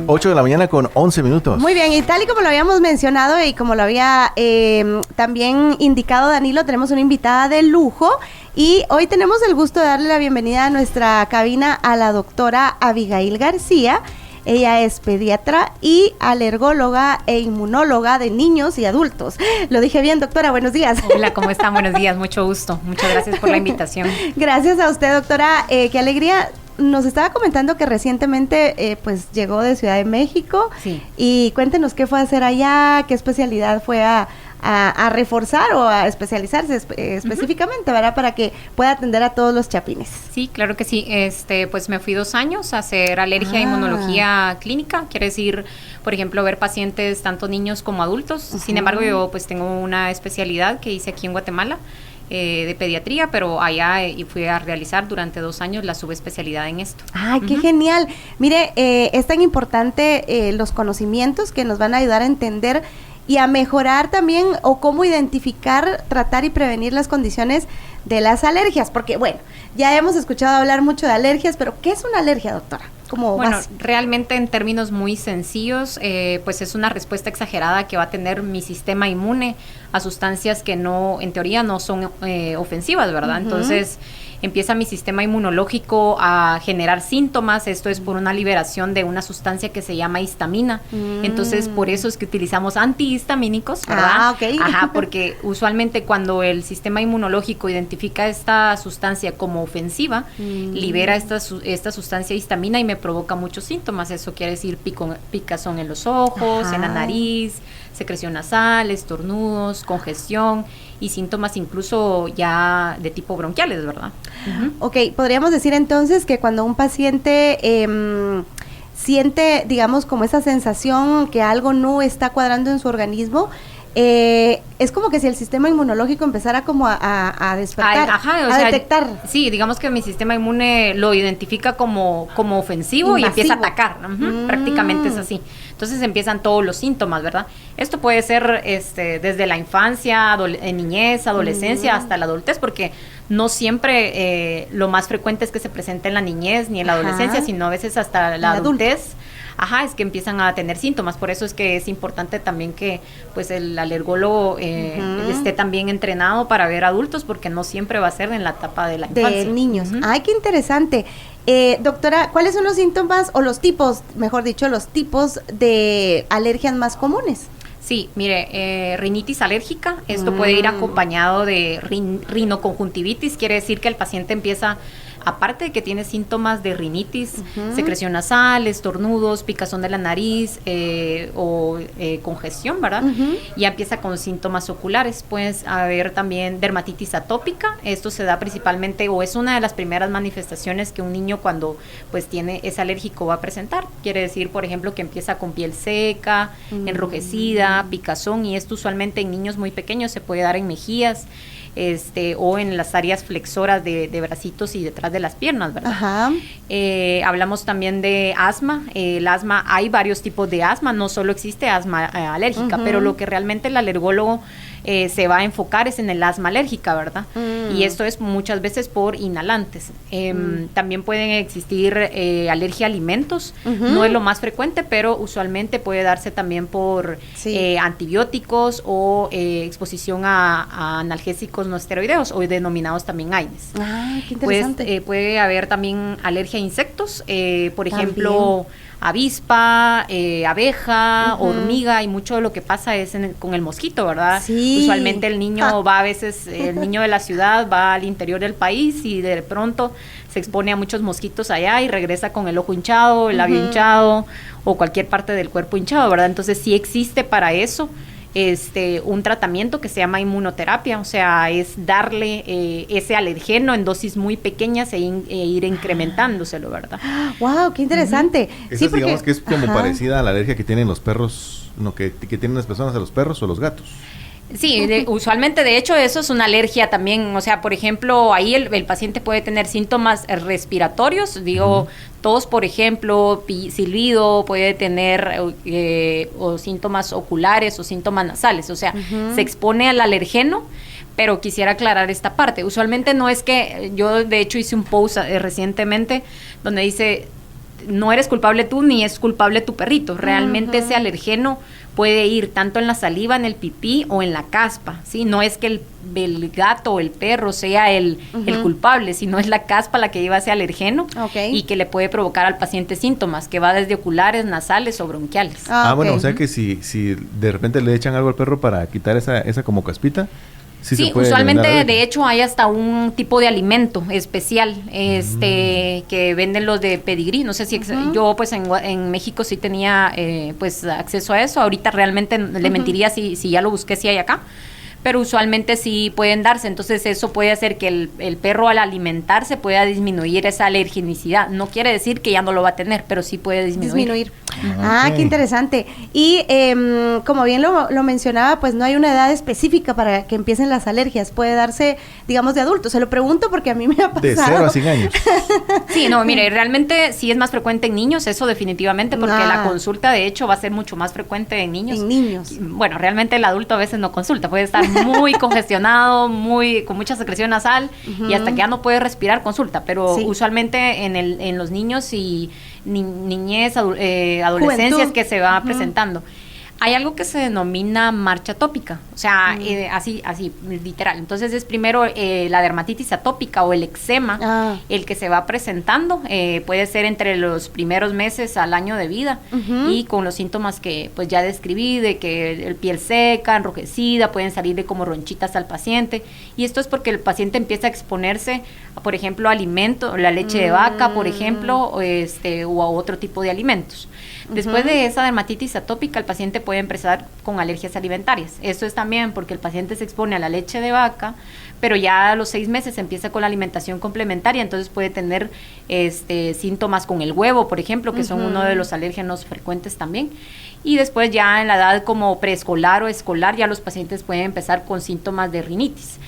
8 de la mañana con 11 minutos. Muy bien, y tal y como lo habíamos mencionado y como lo había también indicado Danilo, tenemos una invitada de lujo y hoy tenemos el gusto de darle la bienvenida a nuestra cabina a la doctora Abigail García. Ella es pediatra y alergóloga e inmunóloga de niños y adultos. Lo dije bien, doctora, buenos días. Hola, ¿cómo están? Buenos días, mucho gusto. Muchas gracias por la invitación. Gracias a usted, doctora. Qué alegría. Nos estaba comentando que recientemente pues llegó de Ciudad de México. Sí. Y cuéntenos qué fue a hacer allá, qué especialidad fue a reforzar o a especializarse específicamente, ¿verdad? Para que pueda atender a todos los chapines. Sí, claro que sí. Pues me fui 2 años a hacer alergia e inmunología clínica. Quiere decir, por ejemplo, ver pacientes tanto niños como adultos. Sin embargo, yo pues tengo una especialidad que hice aquí en Guatemala, de pediatría, pero allá fui a realizar durante 2 años la subespecialidad en esto. ¡Ay, qué genial! Mire, es tan importante los conocimientos que nos van a ayudar a entender y a mejorar también o cómo identificar, tratar y prevenir las condiciones de las alergias, porque bueno, ya hemos escuchado hablar mucho de alergias, pero ¿qué es una alergia, doctora? Bueno, realmente en términos muy sencillos, pues es una respuesta exagerada que va a tener mi sistema inmune a sustancias que no, en teoría no son ofensivas, ¿verdad? Entonces empieza mi sistema inmunológico a generar síntomas. Esto es por una liberación de una sustancia que se llama histamina. Entonces, por eso es que utilizamos antihistamínicos, ¿verdad? Ok. Ajá, porque usualmente cuando el sistema inmunológico identifica esta sustancia como ofensiva, libera esta sustancia histamina y me provoca muchos síntomas. Eso quiere decir picazón en los ojos, en la nariz, secreción nasal, estornudos, congestión y síntomas incluso ya de tipo bronquiales, ¿verdad? Ok, podríamos decir entonces que cuando un paciente siente, digamos, como esa sensación que algo no está cuadrando en su organismo, es como que si el sistema inmunológico empezara como a despertar, a detectar. Sí, digamos que mi sistema inmune lo identifica como ofensivo. Invasivo. Y empieza a atacar. Prácticamente es así. Entonces empiezan todos los síntomas, ¿verdad? Esto puede ser desde la infancia, niñez, adolescencia, hasta la adultez, porque no siempre lo más frecuente es que se presente en la niñez ni en la adolescencia, sino a veces hasta la adultez. Es que empiezan a tener síntomas. Por eso es que es importante también que pues el alergólogo esté también entrenado para ver adultos, porque no siempre va a ser en la etapa de la infancia. De niños. Ay, qué interesante. Doctora, ¿cuáles son los síntomas o los tipos, mejor dicho, los tipos de alergias más comunes? Sí, mire, rinitis alérgica, esto puede ir acompañado de rinoconjuntivitis, quiere decir que el paciente empieza, aparte de que tiene síntomas de rinitis, secreción nasal, estornudos, picazón de la nariz o congestión, ¿verdad? Ya empieza con síntomas oculares. Puede haber también dermatitis atópica. Esto se da principalmente, o es una de las primeras manifestaciones que un niño cuando pues es alérgico va a presentar. Quiere decir, por ejemplo, que empieza con piel seca, enrojecida, picazón, y esto usualmente en niños muy pequeños se puede dar en mejillas, o en las áreas flexoras de bracitos y detrás de las piernas, ¿verdad? Hablamos también de asma. El asma, hay varios tipos de asma, no solo existe asma alérgica, pero lo que realmente el alergólogo se va a enfocar es en el asma alérgica, ¿verdad? Y esto es muchas veces por inhalantes. También pueden existir alergia a alimentos, no es lo más frecuente, pero usualmente puede darse también por antibióticos o exposición a analgésicos no esteroideos, o denominados también AINES. Qué interesante. Pues, puede haber también alergia a insectos, por ejemplo, avispa, abeja, hormiga, y mucho de lo que pasa es con el mosquito, ¿verdad? Sí. Usualmente el niño va a veces, el niño de la ciudad va al interior del país y de pronto se expone a muchos mosquitos allá y regresa con el ojo hinchado, el labio hinchado o cualquier parte del cuerpo hinchado, ¿verdad? Entonces sí existe para eso un tratamiento que se llama inmunoterapia, o sea, es darle ese alergeno en dosis muy pequeñas e ir incrementándoselo, ¿verdad? ¡Wow! ¡Qué interesante! Esa digamos que es como parecida a la alergia que tienen los perros, que tienen las personas a los perros o los gatos. Sí, usualmente, de hecho, eso es una alergia también. O sea, por ejemplo, ahí el paciente puede tener síntomas respiratorios, tos, por ejemplo, silbido, puede tener o síntomas oculares o síntomas nasales. O sea, se expone al alergeno. Pero quisiera aclarar esta parte. Usualmente no es que, yo de hecho hice un post recientemente donde dice, no eres culpable tú ni es culpable tu perrito. Realmente ese alergeno puede ir tanto en la saliva, en el pipí o en la caspa, ¿sí? No es que el gato o el perro sea el culpable, sino es la caspa la que lleva ese alergeno y que le puede provocar al paciente síntomas, que va desde oculares, nasales o bronquiales. Bueno, o sea que si de repente le echan algo al perro para quitar esa como caspita, sí, usualmente de hecho hay hasta un tipo de alimento especial que venden los de pedigrí. No sé si yo pues en México sí tenía pues acceso a eso. Ahorita realmente le mentiría si ya lo busqué, si hay acá. Pero usualmente sí pueden darse, entonces eso puede hacer que el perro al alimentarse pueda disminuir esa alergenicidad. No quiere decir que ya no lo va a tener, pero sí puede disminuir. Qué interesante. Y como bien lo mencionaba, pues no hay una edad específica para que empiecen las alergias. Puede darse, digamos, de adultos. Se lo pregunto porque a mí me ha pasado. De 0 a 100 años. Sí, no, mire, realmente sí es más frecuente en niños, eso definitivamente, porque la consulta de hecho va a ser mucho más frecuente en niños. En niños. Bueno, realmente el adulto a veces no consulta, puede estar muy congestionado, con mucha secreción nasal y hasta que ya no puede respirar, consulta, pero usualmente en los niños y niñez, adolescencias Juventud. Que se va presentando. Hay algo que se denomina marcha atópica, o sea, así, literal. Entonces es primero la dermatitis atópica o el eczema, el que se va presentando, puede ser entre los primeros meses al año de vida y con los síntomas que pues ya describí, de que el piel seca, enrojecida, pueden salir de como ronchitas al paciente, y esto es porque el paciente empieza a exponerse, por ejemplo, a alimento, la leche de vaca, por ejemplo, o a otro tipo de alimentos. Después de esa dermatitis atópica, el paciente puede empezar con alergias alimentarias. Esto es también porque el paciente se expone a la leche de vaca, pero ya a los 6 meses empieza con la alimentación complementaria, entonces puede tener síntomas con el huevo, por ejemplo, que son uno de los alérgenos frecuentes también. Y después ya en la edad como preescolar o escolar, ya los pacientes pueden empezar con síntomas de rinitis.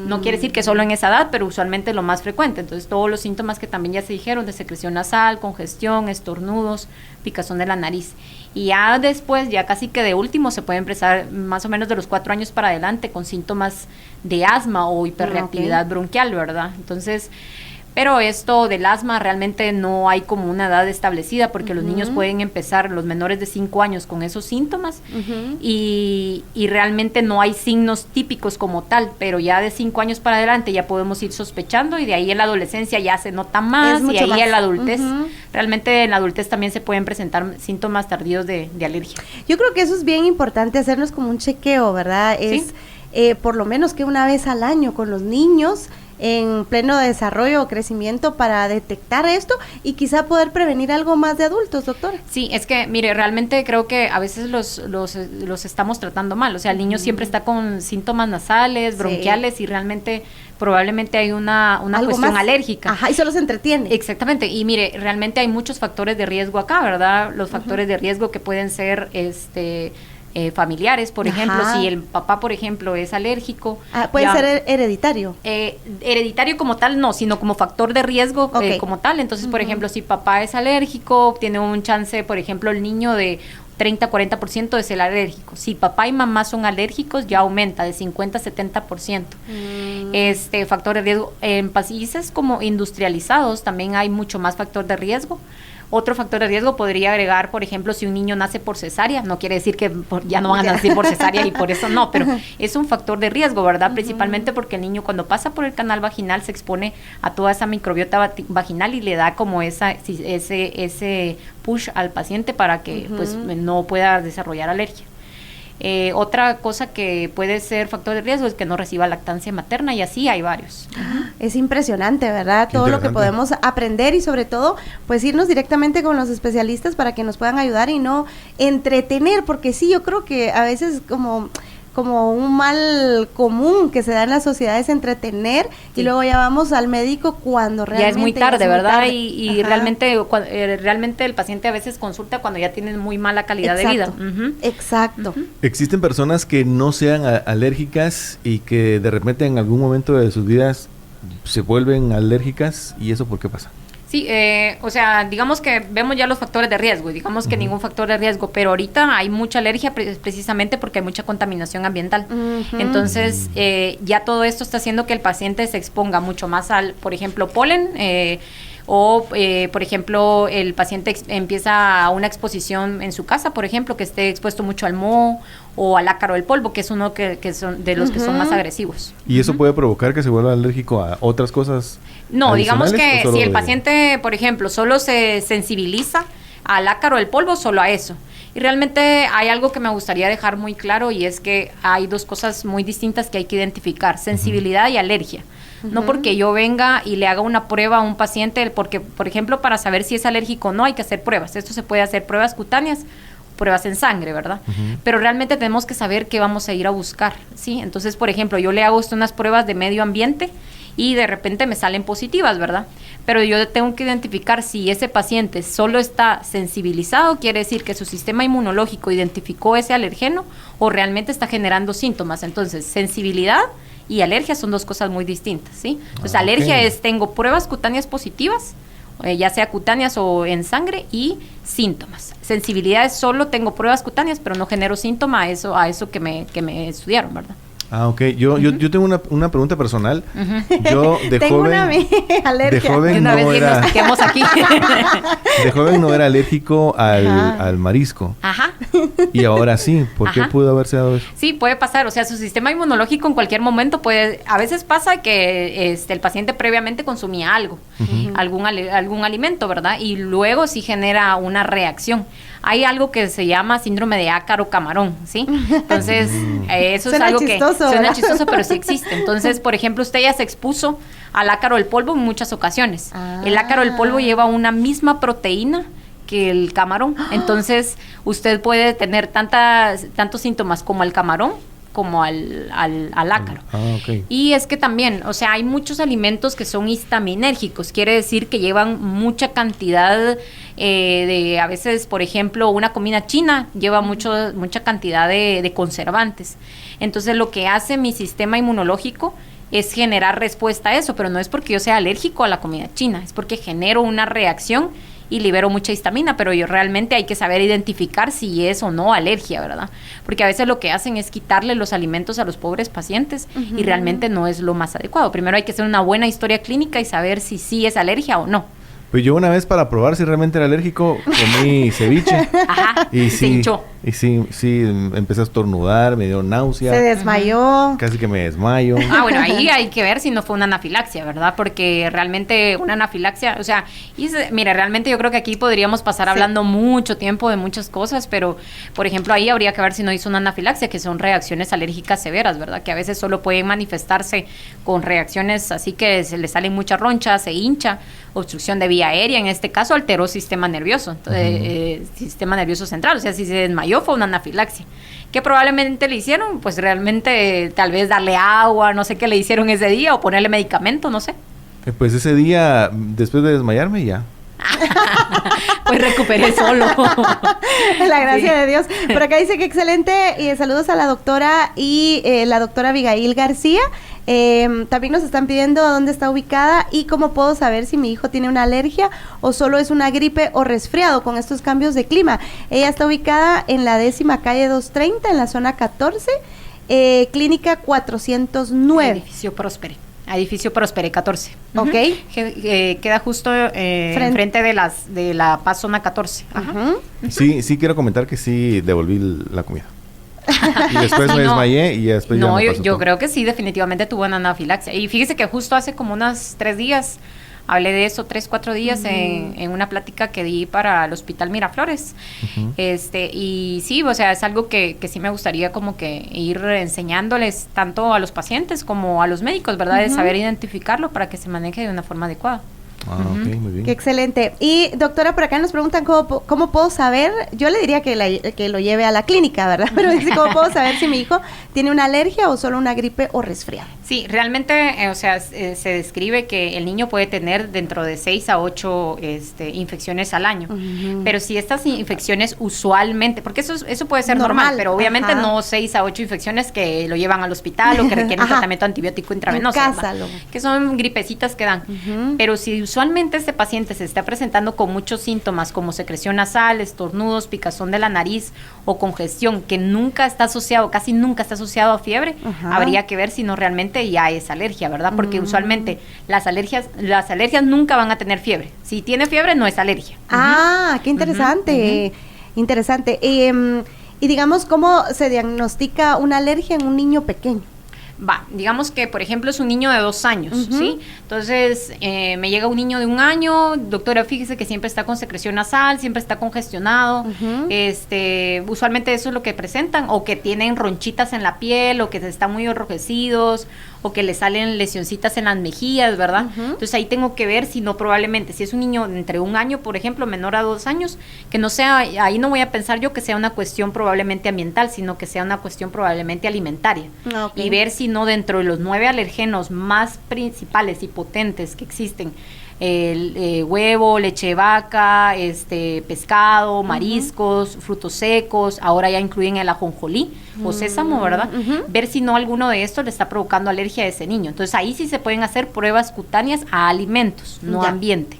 No quiere decir que solo en esa edad, pero usualmente lo más frecuente. Entonces, todos los síntomas que también ya se dijeron, de secreción nasal, congestión, estornudos, picazón de la nariz. Y ya después, ya casi que de último, se puede empezar más o menos de los 4 años para adelante con síntomas de asma o hiperreactividad bronquial, ¿verdad? Entonces, pero esto del asma realmente no hay como una edad establecida, porque los niños pueden empezar, los menores de 5 años, con esos síntomas y realmente no hay signos típicos como tal, pero ya de 5 años para adelante ya podemos ir sospechando, y de ahí en la adolescencia ya se nota más, y ahí en la adultez, realmente en la adultez también se pueden presentar síntomas tardíos de alergia. Yo creo que eso es bien importante, hacernos como un chequeo, ¿verdad? Es por lo menos que una vez al año con los niños en pleno desarrollo o crecimiento, para detectar esto y quizá poder prevenir algo más de adultos, doctora. Sí, es que, mire, realmente creo que a veces los estamos tratando mal. O sea, el niño siempre está con síntomas nasales, bronquiales, y realmente probablemente hay una cuestión alérgica. Y solo se entretiene. Exactamente, y mire, realmente hay muchos factores de riesgo acá, ¿verdad? Los factores de riesgo que pueden ser familiares, por ejemplo, si el papá, por ejemplo, es alérgico. ¿Puede ser hereditario? Hereditario como tal no, sino como factor de riesgo como tal. Entonces, por ejemplo, si papá es alérgico, tiene un chance, por ejemplo, el niño de 30-40% de ser alérgico. Si papá y mamá son alérgicos, ya aumenta de 50-70%. Factor de riesgo. En países como industrializados también hay mucho más factor de riesgo. Otro factor de riesgo podría agregar, por ejemplo, si un niño nace por cesárea, no quiere decir que ya no van a nacer por cesárea y por eso no, pero es un factor de riesgo, ¿verdad? Principalmente porque el niño cuando pasa por el canal vaginal se expone a toda esa microbiota vaginal y le da como ese push al paciente para que pues no pueda desarrollar alergia. Otra cosa que puede ser factor de riesgo es que no reciba lactancia materna, y así hay varios. Es impresionante, ¿verdad? Todo lo que podemos aprender, y sobre todo, pues irnos directamente con los especialistas para que nos puedan ayudar y no entretener, porque sí, yo creo que a veces como un mal común que se da en las sociedades, entretener, y luego ya vamos al médico cuando realmente ya es muy tarde, ¿verdad? Y realmente el paciente a veces consulta cuando ya tiene muy mala calidad de vida. Exacto. ¿Existen personas que no sean alérgicas y que de repente en algún momento de sus vidas se vuelven alérgicas? ¿Y eso por qué pasa? Sí, o sea, digamos que vemos ya los factores de riesgo, digamos que ningún factor de riesgo, pero ahorita hay mucha alergia precisamente porque hay mucha contaminación ambiental. Entonces, ya todo esto está haciendo que el paciente se exponga mucho más al, por ejemplo, polen, O, por ejemplo, el paciente empieza una exposición en su casa, por ejemplo, que esté expuesto mucho al moho o al ácaro del polvo, que es uno que son de los que son más agresivos. ¿Y eso puede provocar que se vuelva alérgico a otras cosas? No, digamos que si el de... paciente, por ejemplo, solo se sensibiliza al ácaro del polvo, solo a eso. Y realmente hay algo que me gustaría dejar muy claro, y es que hay dos cosas muy distintas que hay que identificar: sensibilidad y alergia. No porque yo venga y le haga una prueba a un paciente, porque, por ejemplo, para saber si es alérgico o no, hay que hacer pruebas. Esto se puede hacer pruebas cutáneas, pruebas en sangre, ¿verdad? Pero realmente tenemos que saber qué vamos a ir a buscar, ¿sí? Entonces, por ejemplo, yo le hago unas pruebas de medio ambiente y de repente me salen positivas, ¿verdad? Pero yo tengo que identificar si ese paciente solo está sensibilizado, quiere decir que su sistema inmunológico identificó ese alergeno, o realmente está generando síntomas. Entonces, sensibilidad y alergia son dos cosas muy distintas, ¿sí? Entonces, alergia es, tengo pruebas cutáneas positivas, ya sea cutáneas o en sangre, y síntomas. Sensibilidad es solo tengo pruebas cutáneas, pero no genero síntoma a eso que me estudiaron, ¿verdad? Ah, ok. Yo tengo una pregunta personal. Yo tengo una alergia. De joven una no vez era... diagnostiquemos aquí. De joven no era alérgico al marisco. Ajá. Y ahora sí. ¿Por qué pudo haberse dado eso? Sí, puede pasar. O sea, su sistema inmunológico en cualquier momento puede... A veces pasa que el paciente previamente consumía algo, algún alimento, ¿verdad? Y luego sí genera una reacción. Hay algo que se llama síndrome de ácaro camarón, ¿sí? Entonces, eso suena es algo chistoso, que suena ¿verdad? chistoso, pero sí existe. Entonces, por ejemplo, usted ya se expuso al ácaro del polvo en muchas ocasiones. El ácaro del polvo lleva una misma proteína que el camarón. Entonces, usted puede tener tantos síntomas como el camarón, como al ácaro. Okay. Y es que también, o sea, hay muchos alimentos que son histaminérgicos, quiere decir que llevan mucha cantidad a veces, por ejemplo, una comida china lleva mucha cantidad de conservantes. Entonces, lo que hace mi sistema inmunológico es generar respuesta a eso, pero no es porque yo sea alérgico a la comida china, es porque genero una reacción y libero mucha histamina, pero realmente hay que saber identificar si es o no alergia, ¿verdad? Porque a veces lo que hacen es quitarle los alimentos a los pobres pacientes y realmente no es lo más adecuado. Primero hay que hacer una buena historia clínica y saber si sí es alergia o no. Pues yo una vez, para probar si realmente era alérgico, comí ceviche. Ajá, y se hinchó. Y sí, empecé a estornudar, me dio náusea. Se desmayó. Casi que me desmayo. Bueno, ahí hay que ver si no fue una anafilaxia, ¿verdad? Porque realmente una anafilaxia, o sea, mira, realmente yo creo que aquí podríamos pasar hablando mucho tiempo de muchas cosas, pero, por ejemplo, ahí habría que ver si no hizo una anafilaxia, que son reacciones alérgicas severas, ¿verdad? Que a veces solo pueden manifestarse con reacciones así que se le salen muchas ronchas, se hincha, obstrucción de vía aérea, en este caso alteró sistema nervioso, sistema nervioso central, o sea, si se desmayó fue una anafilaxia. ¿Qué probablemente le hicieron? Pues realmente tal vez darle agua, no sé qué le hicieron ese día, o ponerle medicamento, no sé. Pues ese día, después de desmayarme, ya. Pues recuperé solo. La gracia de Dios. Por acá dice que excelente, y saludos a la doctora y la doctora Abigail García. También nos están pidiendo dónde está ubicada y cómo puedo saber si mi hijo tiene una alergia o solo es una gripe o resfriado con estos cambios de clima. Ella está ubicada en la 10ª calle 230, en la zona 14, clínica 409. Edificio Prospere 14. Ok. Queda justo enfrente de la Paz Zona 14. Ajá. Sí, quiero comentar que sí devolví la comida. Y después me desmayé y ya después ya me pasó yo todo. creo que sí, definitivamente tuvo una anafilaxia. Y fíjese que justo hace como unos 3 días hablé de eso, 3-4 días en una plática que di para el Hospital Miraflores. Y sí, o sea, es algo que sí me gustaría como que ir enseñándoles tanto a los pacientes como a los médicos, ¿verdad? De saber identificarlo para que se maneje de una forma adecuada. Ok, muy bien. Qué excelente. Y doctora, por acá nos preguntan cómo puedo saber, yo le diría que lo lleve a la clínica, ¿verdad? Pero dice, ¿cómo puedo saber si mi hijo tiene una alergia o solo una gripe o resfriado? Sí, realmente, o sea, se describe que el niño puede tener dentro de 6 a 8 infecciones al año. Pero si estas infecciones usualmente, porque eso puede ser normal, pero obviamente no 6 a 8 infecciones que lo llevan al hospital o que requieren tratamiento antibiótico intravenoso, en casa, que son gripecitas que dan. Pero si usualmente este paciente se está presentando con muchos síntomas como secreción nasal, estornudos, picazón de la nariz o congestión, que nunca está asociado, casi nunca está asociado a fiebre, habría que ver si no realmente probablemente ya es alergia, ¿verdad? Porque usualmente las alergias nunca van a tener fiebre. Si tiene fiebre, no es alergia. Ah, qué interesante. Interesante. Y digamos, ¿cómo se diagnostica una alergia en un niño pequeño? Digamos que, por ejemplo, es un niño de 2 años, ¿sí? Entonces, me llega un niño de 1 año, doctora, fíjese que siempre está con secreción nasal, siempre está congestionado, usualmente eso es lo que presentan, o que tienen ronchitas en la piel, o que están muy enrojecidos, o que le salen lesioncitas en las mejillas, ¿verdad? Entonces, ahí tengo que ver si no, probablemente, si es un niño entre 1 año, por ejemplo, menor a 2 años, que no sea, ahí no voy a pensar yo que sea una cuestión probablemente ambiental, sino que sea una cuestión probablemente alimentaria. Y ver si no dentro de los 9 alergenos más principales y potentes que existen, el huevo, leche de vaca, pescado, mariscos, frutos secos, ahora ya incluyen el ajonjolí o sésamo, ¿verdad? Ver si no alguno de estos le está provocando alergia a ese niño. Entonces ahí sí se pueden hacer pruebas cutáneas a alimentos, no ambiente.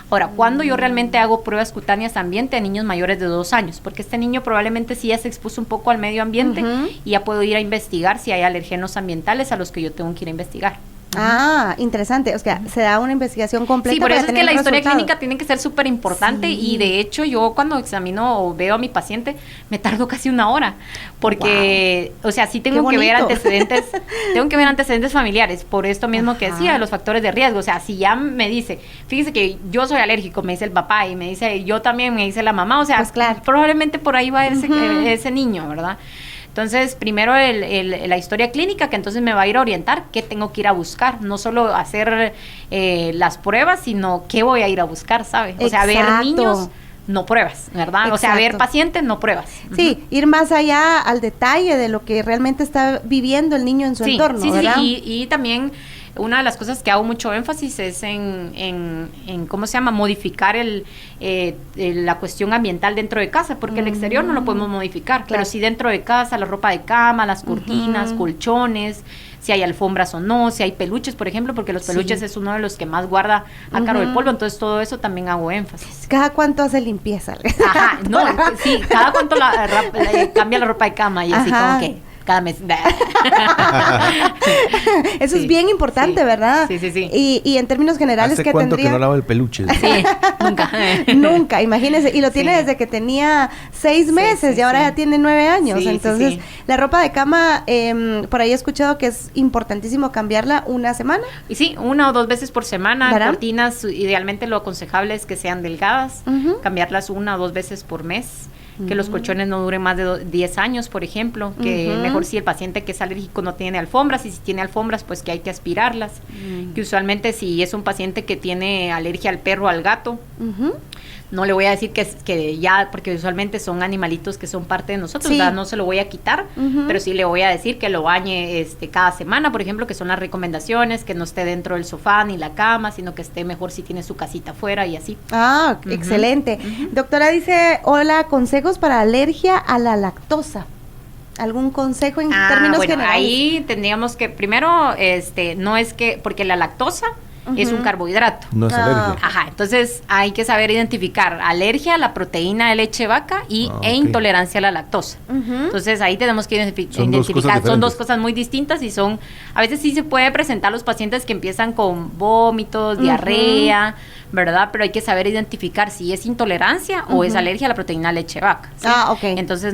Ahora, ¿cuándo yo realmente hago pruebas cutáneas ambiente a niños mayores de 2 años? Porque este niño probablemente sí ya se expuso un poco al medio ambiente y ya puedo ir a investigar si hay alergenos ambientales a los que yo tengo que ir a investigar. Ah, interesante. O sea, se da una investigación completa. Sí, por eso es que la historia resultado. clínica tiene que ser súper importante y de hecho yo cuando examino o veo a mi paciente me tardo casi 1 hora porque, o sea, sí tengo que ver antecedentes, familiares, por esto mismo que decía, los factores de riesgo. O sea, si ya me dice, fíjese que yo soy alérgico, me dice el papá y me dice, yo también, me dice la mamá, o sea, pues claro, probablemente por ahí va ese niño, ¿verdad? Entonces, primero la historia clínica, que entonces me va a ir a orientar qué tengo que ir a buscar, no solo hacer las pruebas, sino qué voy a ir a buscar, ¿sabes? O sea, ver niños, no pruebas, ¿verdad? Exacto. O sea, ver pacientes, no pruebas. Sí, ir más allá al detalle de lo que realmente está viviendo el niño en su entorno, ¿verdad? Sí, y también una de las cosas que hago mucho énfasis es en ¿cómo se llama? Modificar la cuestión ambiental dentro de casa, porque el exterior no lo podemos modificar, pero sí dentro de casa, la ropa de cama, las cortinas, colchones, si hay alfombras o no, si hay peluches, por ejemplo, porque los peluches es uno de los que más guarda ácaro del polvo, entonces todo eso también hago énfasis. ¿Cada cuánto hace limpieza? Ajá, no, sí, cada cuánto cambia la ropa de cama y así como que cada mes. Eso es bien importante, ¿verdad? Sí. Y en términos generales, ¿hace cuánto que no lava el peluche? Sí, nunca. Nunca, imagínese. Y lo tiene desde que tenía 6 meses y ahora ya tiene 9 años. Entonces, la ropa de cama, por ahí he escuchado que es importantísimo cambiarla 1 semana. Y sí, 1 o 2 veces por semana. ¿Verdad? Cortinas, idealmente lo aconsejable es que sean delgadas, cambiarlas 1 o 2 veces por mes. Que los colchones no duren más de 10 años, por ejemplo, que mejor si el paciente que es alérgico no tiene alfombras, y si tiene alfombras, pues que hay que aspirarlas, que usualmente si es un paciente que tiene alergia al perro o al gato, no le voy a decir que ya, porque usualmente son animalitos que son parte de nosotros, ¿verdad? No se lo voy a quitar, pero sí le voy a decir que lo bañe cada semana, por ejemplo, que son las recomendaciones, que no esté dentro del sofá ni la cama, sino que esté mejor si tiene su casita afuera y así. Ah, excelente. Doctora dice, hola, consejos para alergia a la lactosa. ¿Algún consejo en términos generales? Ahí tendríamos que, primero, no es que, porque la lactosa es un carbohidrato. No es alergia. Ajá, entonces hay que saber identificar alergia a la proteína de leche de vaca e intolerancia a la lactosa. Entonces ahí tenemos que identificar, son 2 cosas muy distintas y a veces sí se puede presentar los pacientes que empiezan con vómitos, diarrea, ¿verdad? Pero hay que saber identificar si es intolerancia o es alergia a la proteína de leche de vaca. ¿Sí? Entonces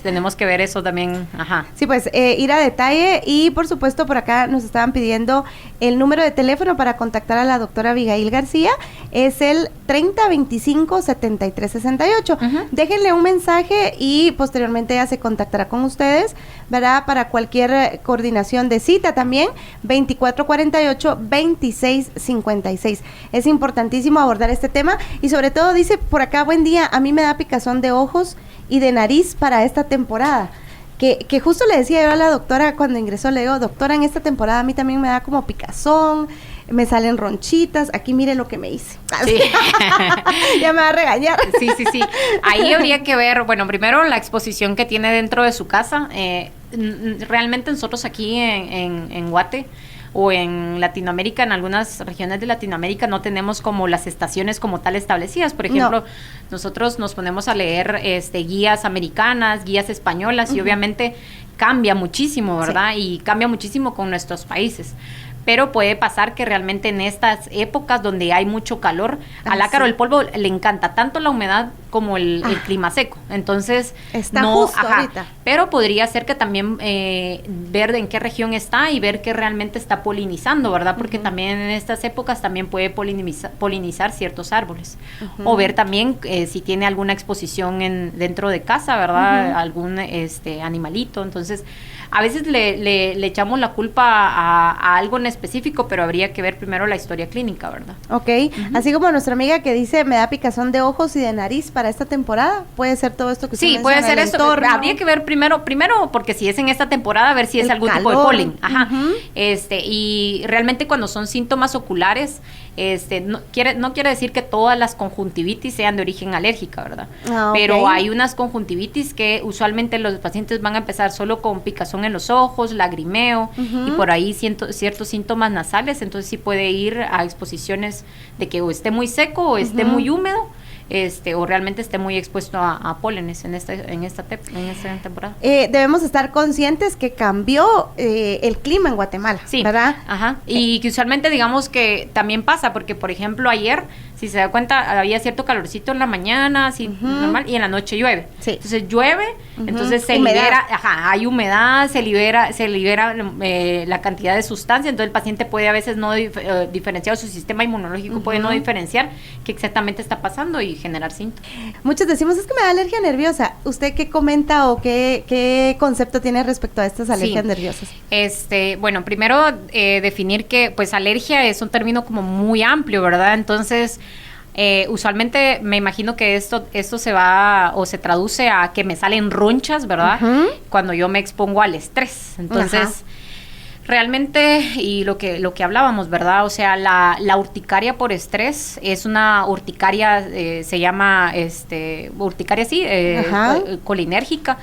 tenemos que ver eso también. Ajá. Sí, pues ir a detalle y por supuesto por acá nos estaban pidiendo el número de teléfono para contactar a la doctora Abigail García, es el 3025-7368. Déjenle un mensaje y posteriormente ella se contactará con ustedes, ¿verdad? Para cualquier coordinación de cita también, 2448-2656. Es importantísimo abordar este tema y sobre todo dice por acá, buen día, a mí me da picazón de ojos y de nariz para esta temporada. Que justo le decía yo a la doctora cuando ingresó, le digo, doctora, en esta temporada a mí también me da como picazón, me salen ronchitas, aquí mire lo que me hice. Sí. Ya me va a regañar. Sí. Ahí habría que ver, bueno, primero la exposición que tiene dentro de su casa. Realmente nosotros aquí en Guate o en Latinoamérica, en algunas regiones de Latinoamérica no tenemos como las estaciones como tal establecidas. Por ejemplo, nosotros nos ponemos a leer guías americanas, guías españolas y obviamente cambia muchísimo, ¿verdad? Y cambia muchísimo con nuestros países. Pero puede pasar que realmente en estas épocas donde hay mucho calor, al ácaro del polvo le encanta tanto la humedad como el clima seco. Entonces, está justo ahorita. Pero podría ser que también ver en qué región está y ver qué realmente está polinizando, ¿verdad? Porque también en estas épocas también puede polinizar ciertos árboles. O ver también si tiene alguna exposición dentro de casa, ¿verdad? Algún animalito. Entonces, a veces le echamos la culpa a algo en específico, pero habría que ver primero la historia clínica, ¿verdad? Ok, así como nuestra amiga que dice, me da picazón de ojos y de nariz para esta temporada, ¿puede ser todo esto que usted menciona? Sí, puede ser eso. Habría que ver primero, porque si es en esta temporada, ver si es algún tipo de polen. Ajá. Y realmente cuando son síntomas oculares, no quiere decir que todas las conjuntivitis sean de origen alérgica, ¿verdad? Pero hay unas conjuntivitis que usualmente los pacientes van a empezar solo con picazón en los ojos, lagrimeo y por ahí ciertos síntomas nasales, entonces sí puede ir a exposiciones de que o esté muy seco o esté muy húmedo. O realmente esté muy expuesto a pólenes en esta temporada. Debemos estar conscientes que cambió el clima en Guatemala, ¿verdad? Ajá. Y que usualmente digamos que también pasa, porque por ejemplo ayer, si se da cuenta, había cierto calorcito en la mañana, así normal, y en la noche llueve. Sí. Entonces llueve, entonces se libera, hay humedad, se libera la cantidad de sustancia, entonces el paciente puede a veces no diferenciar, su sistema inmunológico puede no diferenciar qué exactamente está pasando y generar síntomas. Muchos decimos, es que me da alergia nerviosa. ¿Usted qué comenta o qué concepto tiene respecto a estas alergias nerviosas? Bueno, primero definir que pues alergia es un término como muy amplio, ¿verdad? Entonces, usualmente me imagino que esto se va o se traduce a que me salen ronchas, ¿verdad? Cuando yo me expongo al estrés. Entonces, realmente, y lo que hablábamos, ¿verdad? O sea, la urticaria por estrés es una urticaria, se llama urticaria colinérgica.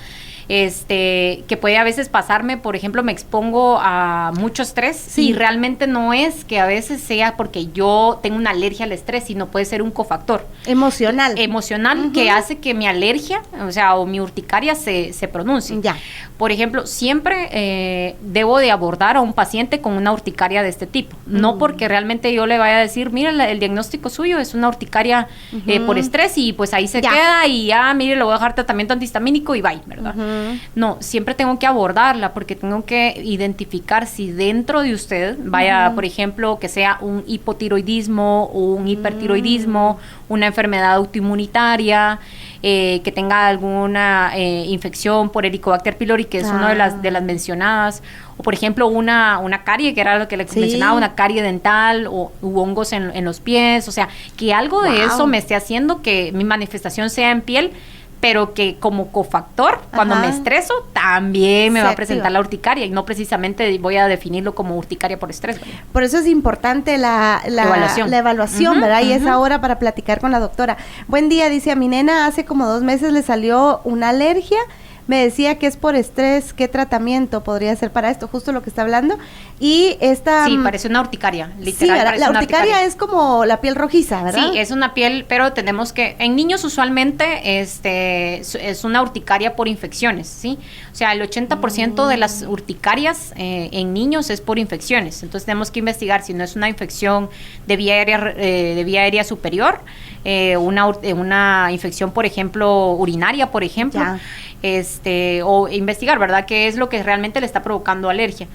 Que puede a veces pasarme, por ejemplo, me expongo a mucho estrés y realmente no es que a veces sea porque yo tengo una alergia al estrés, sino puede ser un cofactor emocional que hace que mi alergia, o mi urticaria se pronuncie. Por ejemplo, siempre debo de abordar a un paciente con una urticaria de este tipo, no porque realmente yo le vaya a decir, mira, el diagnóstico suyo es una urticaria por estrés y pues ahí se queda y mire, le voy a dejar tratamiento antihistamínico y bye, ¿verdad? No, siempre tengo que abordarla porque tengo que identificar si dentro de usted vaya, por ejemplo, que sea un hipotiroidismo o un hipertiroidismo, una enfermedad autoinmunitaria, que tenga alguna infección por Helicobacter pylori, que es una de las mencionadas, o por ejemplo una carie, que era lo que le mencionaba, una carie dental u hongos en los pies, o sea, que algo de eso me esté haciendo que mi manifestación sea en piel, pero que como cofactor, cuando me estreso, también me va a presentar la urticaria, y no precisamente voy a definirlo como urticaria por estrés, ¿verdad? Por eso es importante la evaluación, ¿verdad? Y es ahora para platicar con la doctora. Buen día, dice, a mi nena hace como 2 meses le salió una alergia, me decía que es por estrés, ¿qué tratamiento podría ser para esto? Justo lo que está hablando. Y esta... Sí, parece una urticaria, literal. Sí, la urticaria es como la piel rojiza, ¿verdad? Sí, es una piel, pero tenemos que... En niños usualmente es una urticaria por infecciones, ¿sí? O sea, el 80% de las urticarias en niños es por infecciones. Entonces tenemos que investigar si no es una infección de vía aérea superior, una infección, por ejemplo, urinaria, por ejemplo. O investigar, ¿verdad?, qué es lo que realmente le está provocando alergia.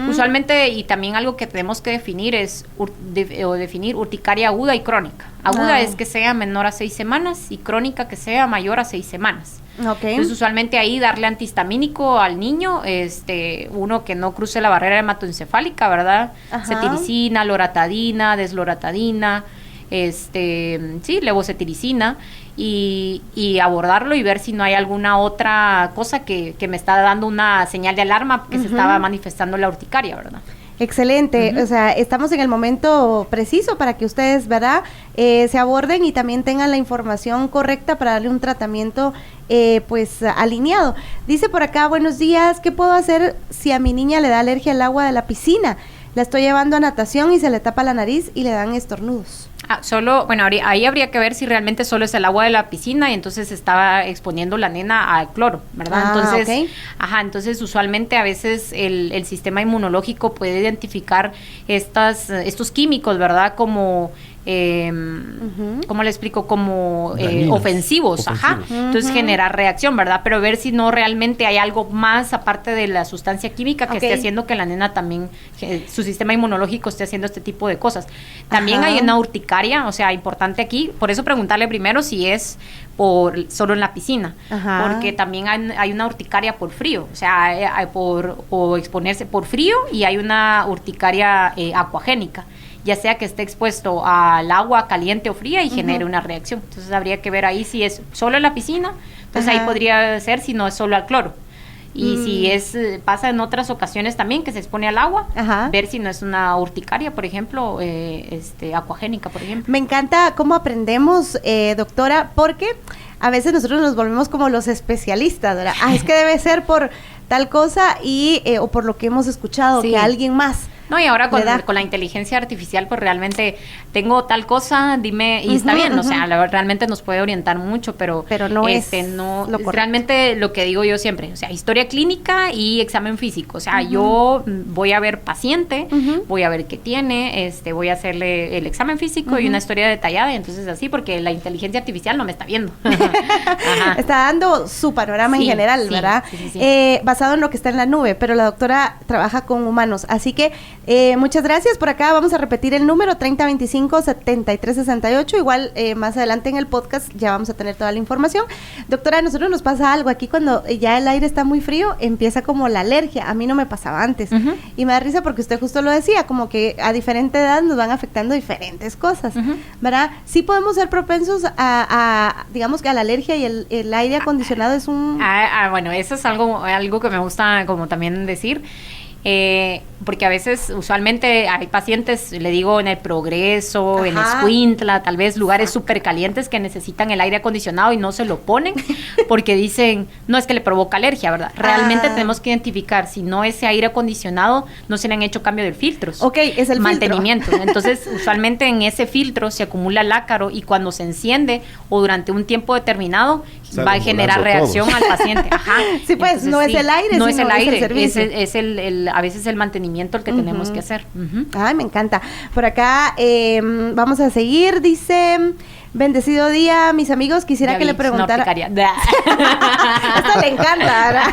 Usualmente, y también algo que tenemos que definir es definir urticaria aguda y crónica. Aguda es que sea menor a 6 semanas y crónica que sea mayor a 6 semanas. Entonces, usualmente ahí darle antihistamínico al niño, uno que no cruce la barrera hematoencefálica, ¿verdad? Cetiricina, loratadina, desloratadina, levocetiricina, y abordarlo y ver si no hay alguna otra cosa que me está dando una señal de alarma que se estaba manifestando la urticaria, ¿verdad? Excelente, o sea, estamos en el momento preciso para que ustedes, ¿verdad?, se aborden y también tengan la información correcta para darle un tratamiento alineado. Dice por acá, buenos días, ¿qué puedo hacer si a mi niña le da alergia al agua de la piscina? la estoy llevando a natación y se le tapa la nariz y le dan estornudos. Solo, bueno, ahí habría que ver si realmente solo es el agua de la piscina y entonces estaba exponiendo la nena al cloro, ¿verdad? Entonces, okay. Entonces usualmente a veces el sistema inmunológico puede identificar estos químicos, ¿verdad? Como ¿cómo le explico? Como ofensivos. Entonces generar reacción, ¿verdad? Pero ver si no realmente hay algo más aparte de la sustancia química que esté haciendo que la nena también, su sistema inmunológico esté haciendo este tipo de cosas. También hay una urticaria, o sea, importante aquí, por eso preguntarle primero si es solo en la piscina, porque también hay una urticaria por frío, o sea, o exponerse por frío, y hay una urticaria acuagénica, ya sea que esté expuesto al agua caliente o fría y genere una reacción. Entonces habría que ver ahí si es solo en la piscina, entonces ahí podría ser, si no es solo al cloro. Y si pasa en otras ocasiones también que se expone al agua, ver si no es una urticaria, por ejemplo, acuagénica, por ejemplo. Me encanta cómo aprendemos, doctora, porque a veces nosotros nos volvemos como los especialistas, ¿verdad? Es que debe ser por tal cosa o por lo que hemos escuchado, que alguien más. No, y ahora con la inteligencia artificial, pues realmente tengo tal cosa, dime, y está bien, o sea, realmente nos puede orientar mucho, pero no es realmente lo que digo yo siempre, o sea, historia clínica y examen físico, o sea, yo voy a ver paciente, voy a ver qué tiene, voy a hacerle el examen físico y una historia detallada, y entonces así, porque la inteligencia artificial no me está viendo. Está dando su panorama en general, ¿verdad? Sí. Basado en lo que está en la nube, pero la doctora trabaja con humanos, así que muchas gracias. Por acá vamos a repetir el número 3025-7368. Igual más adelante en el podcast ya vamos a tener toda la información. Doctora, a nosotros nos pasa algo aquí cuando ya el aire está muy frío, empieza como la alergia. A mí no me pasaba antes. Y me da risa porque usted justo lo decía, como que a diferente edad nos van afectando diferentes cosas, ¿verdad? Sí podemos ser propensos digamos que a la alergia, y el aire acondicionado es un... Bueno, eso es algo que me gusta como también decir. Porque a veces, usualmente hay pacientes, le digo, en el Progreso, en Escuintla, tal vez lugares súper calientes que necesitan el aire acondicionado y no se lo ponen porque dicen, no, es que le provoca alergia, ¿verdad? Realmente tenemos que identificar si no ese aire acondicionado, no se le han hecho cambio de filtros. Es el mantenimiento. Entonces, usualmente en ese filtro se acumula el ácaro y cuando se enciende o durante un tiempo determinado va a generar reacción al paciente. Sí, pues, entonces, no es el aire, no es el aire, el servicio. Es a veces el mantenimiento el que tenemos que hacer. Ay, me encanta. Por acá vamos a seguir, dice... Bendecido día, mis amigos. Quisiera que le preguntara. Esto le encanta, ¿verdad?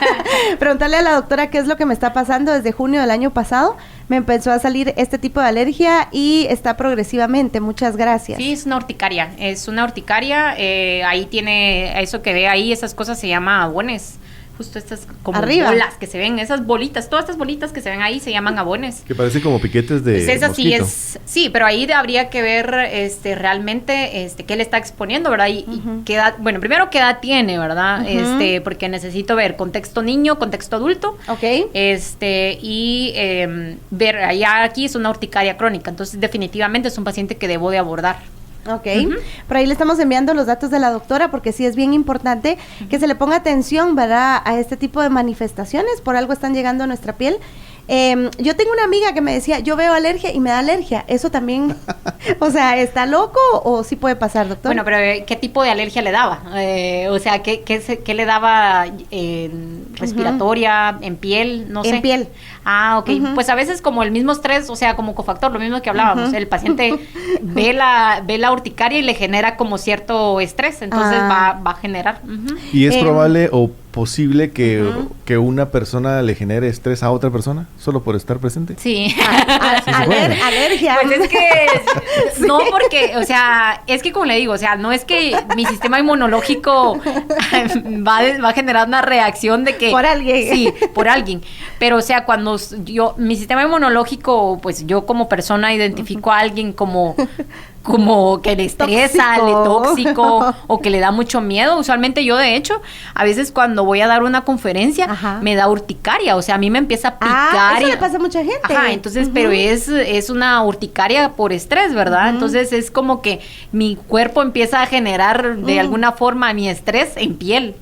Preguntarle a la doctora qué es lo que me está pasando. Desde junio del año pasado me empezó a salir este tipo de alergia y está progresivamente. Muchas gracias. Sí, es una urticaria. Ahí tiene eso que ve ahí, esas cosas se llama abones. Justo estas como bolas que se ven, esas bolitas, todas estas bolitas que se ven ahí se llaman abones. Que parecen como piquetes de mosquito. Sí, pero ahí habría que ver realmente qué le está exponiendo, ¿verdad? Y qué edad, bueno, primero qué edad tiene, ¿verdad? Porque necesito ver contexto niño, contexto adulto. Y ver, allá aquí es una urticaria crónica, entonces definitivamente es un paciente que debo de abordar. Por ahí le estamos enviando los datos de la doctora porque sí es bien importante que se le ponga atención, ¿verdad?, a este tipo de manifestaciones. Por algo están llegando a nuestra piel. Yo tengo una amiga que me decía, yo veo alergia y me da alergia. Eso también, o sea, ¿está loco o sí puede pasar, doctor? Bueno, pero ¿qué tipo de alergia le daba? O sea, ¿qué le daba respiratoria, en piel? No sé. En piel. Pues a veces como el mismo estrés, o sea, como cofactor, lo mismo que hablábamos. El paciente ve la urticaria y le genera como cierto estrés, entonces va a generar. ¿Y es probable o posible que una persona le genere estrés a otra persona solo por estar presente? Sí. Alergia. Pues es que no, porque, o sea, es que como le digo, o sea, no es que mi sistema inmunológico va a generar una reacción de que... Por alguien. Sí, por alguien. Pero, o sea, cuando mi sistema inmunológico, pues yo como persona identifico a alguien como que le estresa, tóxico o que le da mucho miedo. Usualmente yo, de hecho, a veces cuando voy a dar una conferencia me da urticaria, o sea, a mí me empieza a picar. Eso le pasa a mucha gente. Entonces, pero es una urticaria por estrés, ¿verdad? Entonces es como que mi cuerpo empieza a generar de alguna forma mi estrés en piel.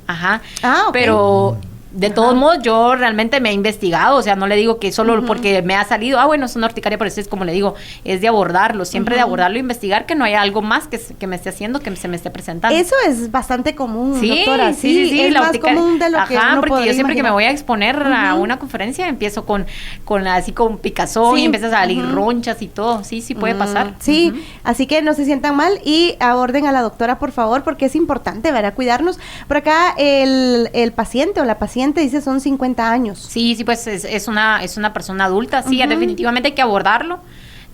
Pero De todos modos, yo realmente me he investigado, o sea, no le digo que solo porque me ha salido, bueno, es una urticaria, pero eso es como le digo, es de abordarlo, siempre de abordarlo, investigar que no haya algo más que me esté haciendo, que se me esté presentando. Eso es bastante común, sí, doctora. Sí, es más común de lo que uno porque yo siempre imaginar. que me voy a exponer a una conferencia, empiezo con así con picazón y empiezas a salir ronchas y todo, sí puede pasar. Sí, así que no se sientan mal y aborden a la doctora, por favor, porque es importante, ¿verdad? Cuidarnos. Por acá el paciente o la paciente dice son 50 años. Sí, pues es una persona adulta, sí, definitivamente hay que abordarlo,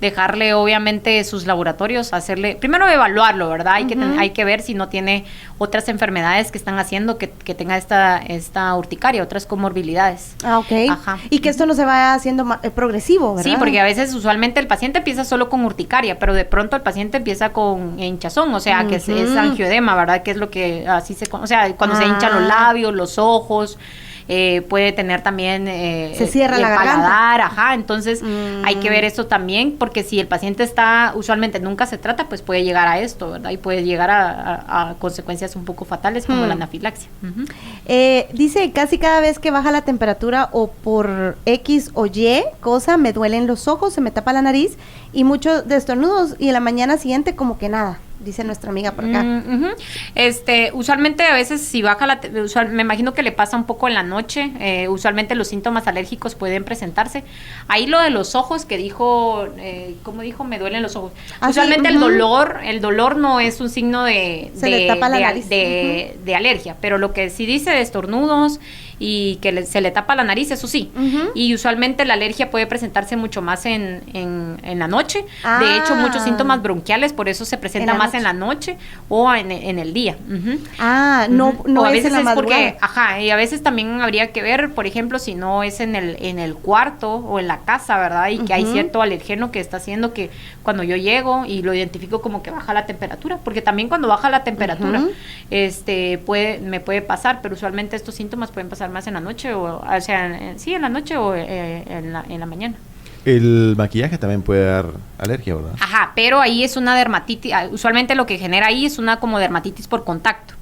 dejarle obviamente sus laboratorios, primero evaluarlo, ¿verdad? Hay que ver si no tiene otras enfermedades que están haciendo que tenga esta urticaria, otras comorbilidades. Ah, ok. Ajá. Y que esto no se vaya haciendo progresivo, ¿verdad? Sí, porque a veces usualmente el paciente empieza solo con urticaria, pero de pronto el paciente empieza con hinchazón, o sea, que es angioedema, ¿verdad? Que es lo que o sea, cuando se hinchan los labios, los ojos, puede tener también se cierra la paladar, entonces hay que ver esto también, porque si el paciente usualmente nunca se trata, pues puede llegar a esto, ¿verdad? Y puede llegar a consecuencias un poco fatales como la anafilaxia. Dice, casi cada vez que baja la temperatura o por X o Y cosa, me duelen los ojos, se me tapa la nariz y muchos estornudos y en la mañana siguiente como que nada. Dice nuestra amiga por acá. Usualmente a veces si baja me imagino que le pasa un poco en la noche, usualmente los síntomas alérgicos pueden presentarse. Ahí lo de los ojos que dijo, ¿cómo dijo? Me duelen los ojos. Usualmente el dolor no es un signo de alergia, pero lo que sí dice de estornudos y que se le tapa la nariz, eso sí. Y usualmente la alergia puede presentarse mucho más en la noche. De hecho, muchos síntomas bronquiales, por eso se presenta más en la noche o en el día. No o a es veces en la es madrugada. porque, y a veces también habría que ver, por ejemplo, si no es en el cuarto o en la casa, ¿verdad? Y que hay cierto alergeno que está haciendo que cuando yo llego y lo identifico como que baja la temperatura, porque también cuando baja la temperatura, me puede pasar, pero usualmente estos síntomas pueden pasar más en la noche, o sea, en la noche o en la mañana. El maquillaje también puede dar alergia, ¿verdad? Pero ahí es una dermatitis, usualmente lo que genera ahí es una como dermatitis por contacto.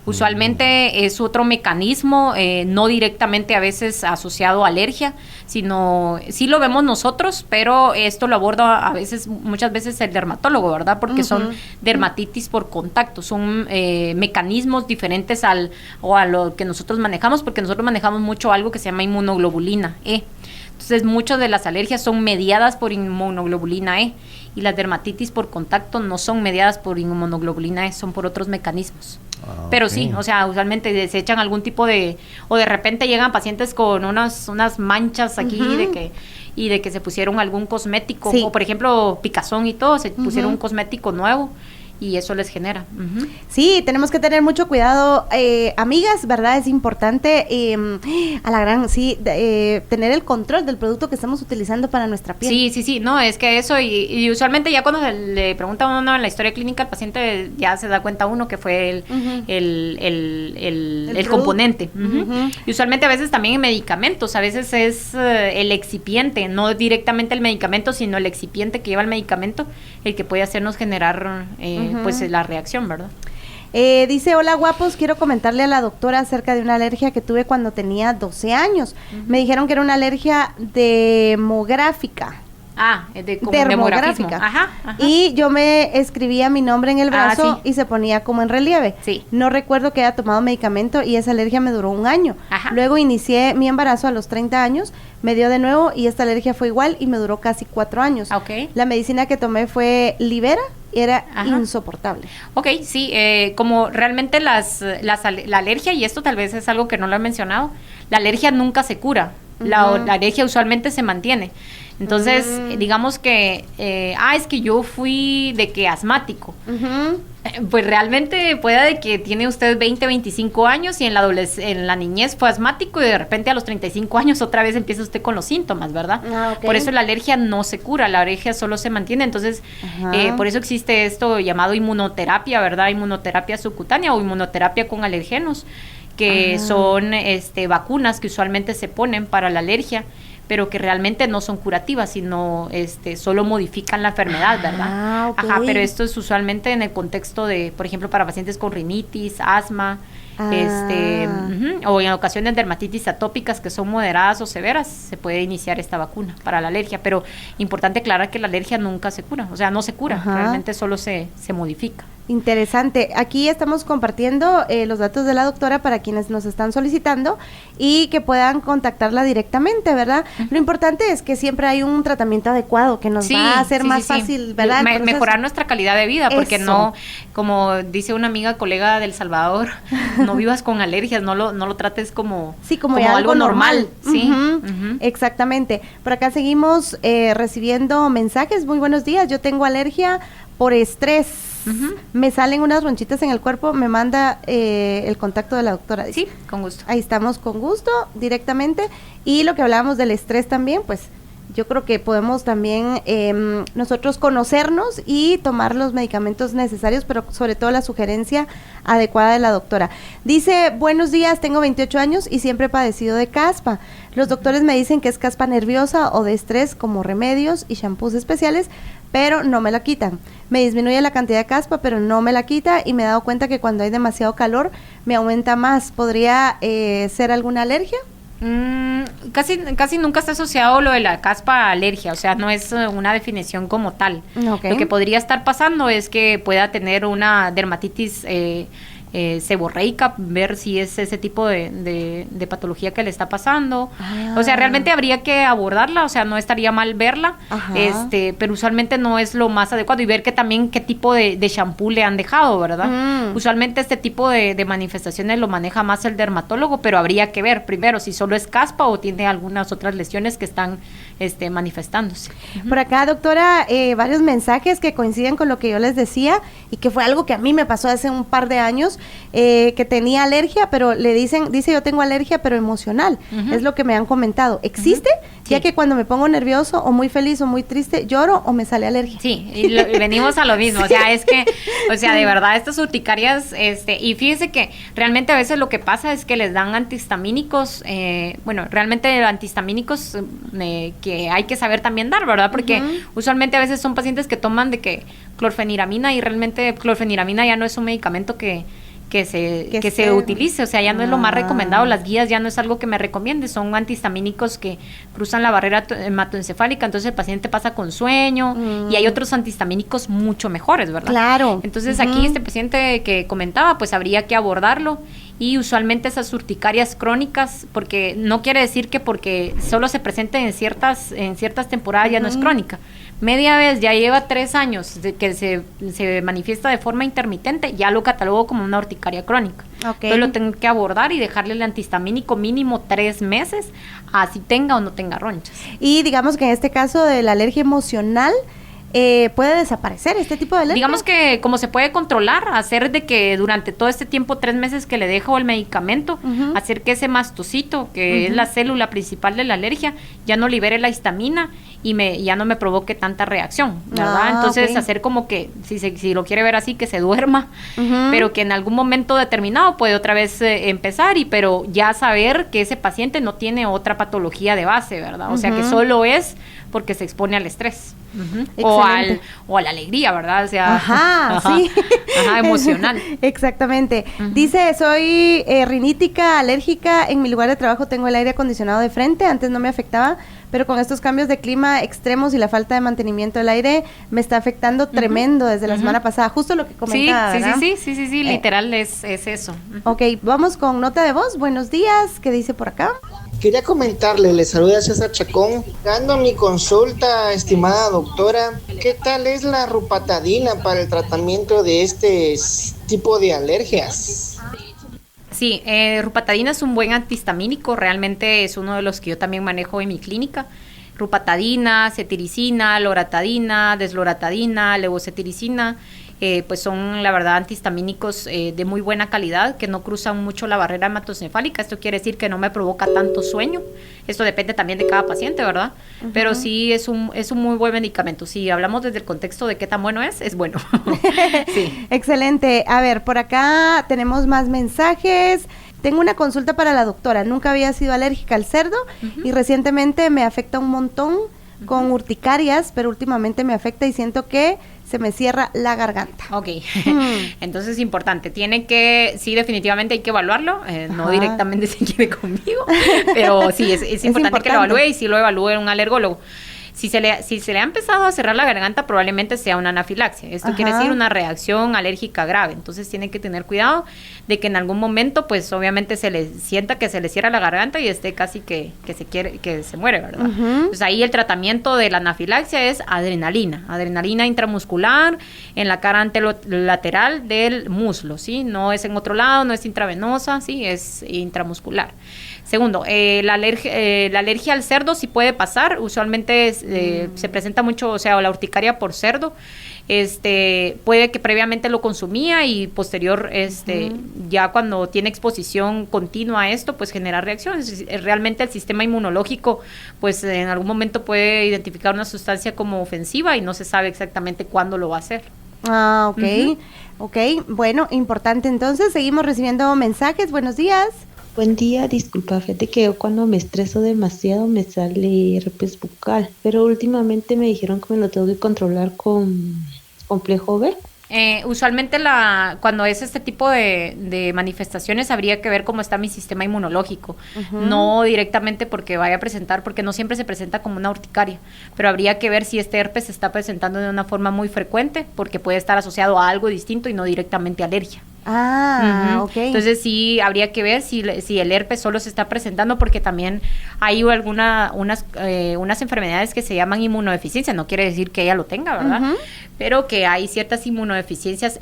Usualmente es otro mecanismo, no directamente a veces asociado a alergia, sino sí lo vemos nosotros, pero esto lo aborda muchas veces el dermatólogo, ¿verdad? Porque son dermatitis por contacto, son mecanismos diferentes a lo que nosotros manejamos, porque nosotros manejamos mucho algo que se llama inmunoglobulina E. Entonces, muchas de las alergias son mediadas por inmunoglobulina E y las dermatitis por contacto no son mediadas por inmunoglobulina E, son por otros mecanismos. Pero sí, o sea, usualmente desechan algún tipo o de repente llegan pacientes con unas manchas aquí de que se pusieron algún cosmético, o por ejemplo, picazón y todo, se pusieron un cosmético nuevo. Y eso les genera. Sí, tenemos que tener mucho cuidado, amigas, ¿verdad? Es importante tener el control del producto que estamos utilizando para nuestra piel. Sí, no, es que eso, y usualmente ya cuando le pregunta a uno en la historia clínica, el paciente ya se da cuenta uno que fue el componente. Y usualmente a veces también en medicamentos, a veces es el excipiente, no directamente el medicamento, sino el excipiente que lleva el medicamento, el que puede hacernos generar pues la reacción, ¿verdad? Dice, hola guapos, quiero comentarle a la doctora acerca de una alergia que tuve cuando tenía 12 años. Me dijeron que era una alergia demográfica. Dermográfica. Ajá. Y yo me escribía mi nombre en el brazo y se ponía como en relieve. Sí. No recuerdo que haya tomado medicamento y esa alergia me duró 1 año. Luego inicié mi embarazo a los 30 años, me dio de nuevo y esta alergia fue igual y me duró casi 4 años. La medicina que tomé fue Libera y era insoportable. Sí, como realmente la alergia, y esto tal vez es algo que no lo he mencionado, la alergia nunca se cura. La alergia usualmente se mantiene. Entonces, digamos que, es que yo fui de que asmático. Pues realmente puede de que tiene usted 20, 25 años y en la niñez fue asmático y de repente a los 35 años otra vez empieza usted con los síntomas, ¿verdad? Por eso la alergia no se cura, la alergia solo se mantiene. Entonces, por eso existe esto llamado inmunoterapia, ¿verdad? Inmunoterapia subcutánea o inmunoterapia con alergenos, que son vacunas que usualmente se ponen para la alergia, pero que realmente no son curativas, sino solo modifican la enfermedad, ¿verdad? Pero esto es usualmente en el contexto de, por ejemplo, para pacientes con rinitis, asma, O en ocasiones dermatitis atópicas que son moderadas o severas, se puede iniciar esta vacuna para la alergia, pero importante aclarar que la alergia nunca se cura, o sea, no se cura, realmente solo se modifica. Interesante. Aquí estamos compartiendo los datos de la doctora para quienes nos están solicitando y que puedan contactarla directamente, ¿verdad? Lo importante es que siempre hay un tratamiento adecuado que nos va a hacer más fácil, ¿verdad? Mejorar nuestra calidad de vida, porque no, como dice una amiga colega del Salvador, no vivas con alergias, no lo trates como algo normal. Sí. Exactamente. Por acá seguimos recibiendo mensajes. Muy buenos días. Yo tengo alergia por estrés. Me salen unas ronchitas en el cuerpo, me manda el contacto de la doctora. Dice. Sí, con gusto. Ahí estamos con gusto, directamente. Y lo que hablábamos del estrés también, pues yo creo que podemos también nosotros conocernos y tomar los medicamentos necesarios, pero sobre todo la sugerencia adecuada de la doctora. Dice, buenos días, tengo 28 años y siempre he padecido de caspa. Los doctores me dicen que es caspa nerviosa o de estrés, como remedios y shampoos especiales, pero no me la quitan. Me disminuye la cantidad de caspa, pero no me la quita, y me he dado cuenta que cuando hay demasiado calor me aumenta más. ¿Podría ser alguna alergia? Casi nunca está asociado lo de la caspa a alergia, o sea, no es una definición como tal. Okay. Lo que podría estar pasando es que pueda tener una dermatitis seborreica, ver si es ese tipo de patología que le está pasando. O sea, realmente habría que abordarla, o sea, no estaría mal verla, pero usualmente no es lo más adecuado, y ver que también qué tipo de shampoo le han dejado, ¿verdad? Usualmente este tipo de manifestaciones lo maneja más el dermatólogo, pero habría que ver primero si solo es caspa o tiene algunas otras lesiones que están manifestándose. Por acá, doctora, varios mensajes que coinciden con lo que yo les decía, y que fue algo que a mí me pasó hace un par de años, que tenía alergia, pero dice yo tengo alergia, pero emocional, es lo que me han comentado. ¿Existe? Ya que cuando me pongo nervioso o muy feliz o muy triste, lloro o me sale alergia. Sí, y venimos a lo mismo, o sea, es que, o sea, de verdad, estas urticarias, y fíjese que realmente a veces lo que pasa es que les dan antihistamínicos, realmente antihistamínicos que hay que saber también dar, ¿verdad? Porque usualmente a veces son pacientes que toman de que clorfeniramina, y realmente clorfeniramina ya no es un medicamento que se utilice, o sea, ya no es lo más recomendado, las guías ya no es algo que me recomiende, son antihistamínicos que cruzan la barrera hematoencefálica, entonces el paciente pasa con sueño, y hay otros antihistamínicos mucho mejores, ¿verdad? Claro. Entonces aquí este paciente que comentaba, pues habría que abordarlo, y usualmente esas urticarias crónicas, porque no quiere decir que porque solo se presenten en ciertas temporadas ya no es crónica. Media vez ya lleva 3 años de que se manifiesta de forma intermitente, ya lo catalogo como una urticaria crónica. Entonces lo tengo que abordar y dejarle el antihistamínico mínimo 3 meses, así tenga o no tenga ronchas. Y digamos que en este caso de la alergia emocional, ¿puede desaparecer este tipo de alergia? Digamos que como se puede controlar, hacer de que durante todo este tiempo, 3 meses que le dejo el medicamento, hacer que ese mastocito, que es la célula principal de la alergia, ya no libere la histamina y ya no me provoque tanta reacción, ¿verdad? Entonces hacer como que, si lo quiere ver así, que se duerma, pero que en algún momento determinado puede otra vez empezar, pero ya saber que ese paciente no tiene otra patología de base, ¿verdad? O sea, que solo es porque se expone al estrés. O a la alegría, ¿verdad? O sea, emocional. Exactamente. Dice, soy rinítica, alérgica, en mi lugar de trabajo tengo el aire acondicionado de frente, antes no me afectaba, pero con estos cambios de clima extremos y la falta de mantenimiento del aire me está afectando tremendo desde la semana pasada, justo lo que comentaba, ¿verdad? Sí, literal es eso. Ok, vamos con nota de voz. Buenos días, ¿qué dice por acá? Quería comentarle, le saluda César Chacón, dando mi consulta, estimada doctora, ¿qué tal es la rupatadina para el tratamiento de este tipo de alergias? Sí, rupatadina es un buen antihistamínico, realmente es uno de los que yo también manejo en mi clínica. Rupatadina, cetiricina, loratadina, desloratadina, levocetiricina, pues son la verdad antihistamínicos de muy buena calidad, que no cruzan mucho la barrera hematoencefálica. Esto quiere decir que no me provoca tanto sueño. Esto depende también de cada paciente, ¿verdad? Pero sí es un muy buen medicamento. Si hablamos desde el contexto de qué tan bueno es bueno. Sí. Excelente. A ver, por acá tenemos más mensajes. Tengo una consulta para la doctora. Nunca había sido alérgica al cerdo y recientemente me afecta un montón con urticarias, pero últimamente me afecta y siento que se me cierra la garganta. Ok, entonces es importante, sí, definitivamente hay que evaluarlo, no Ajá. directamente si quiere conmigo, pero sí, es importante que lo evalúe y si lo evalúe un alergólogo. Si se le ha empezado a cerrar la garganta, probablemente sea una anafilaxia. Esto Ajá. quiere decir una reacción alérgica grave. Entonces tiene que tener cuidado de que en algún momento, pues obviamente se le sienta que se le cierra la garganta y esté casi que se muere, ¿verdad? Ujú. Entonces ahí el tratamiento de la anafilaxia es adrenalina intramuscular en la cara anterolateral del muslo, ¿sí? No es en otro lado, no es intravenosa, ¿sí? Es intramuscular. Segundo, la alergia al cerdo sí puede pasar, usualmente se presenta mucho, o sea, la urticaria por cerdo, puede que previamente lo consumía y posterior, ya cuando tiene exposición continua a esto, pues genera reacciones. Realmente el sistema inmunológico, pues en algún momento puede identificar una sustancia como ofensiva y no se sabe exactamente cuándo lo va a hacer. Ah, ok. Ok, bueno, importante entonces. Seguimos recibiendo mensajes. Buenos días. Buen día, disculpa, fíjate que yo cuando me estreso demasiado me sale herpes bucal, pero últimamente me dijeron que me lo tengo que controlar con complejo B. Usualmente cuando es este tipo de manifestaciones habría que ver cómo está mi sistema inmunológico, no directamente porque vaya a presentar, porque no siempre se presenta como una urticaria, pero habría que ver si este herpes se está presentando de una forma muy frecuente, porque puede estar asociado a algo distinto y no directamente a alergia. Ah, ok. Entonces sí habría que ver si el herpes solo se está presentando, porque también hay unas enfermedades que se llaman inmunodeficiencia, no quiere decir que ella lo tenga, ¿verdad? Pero que hay ciertas inmunodeficiencias,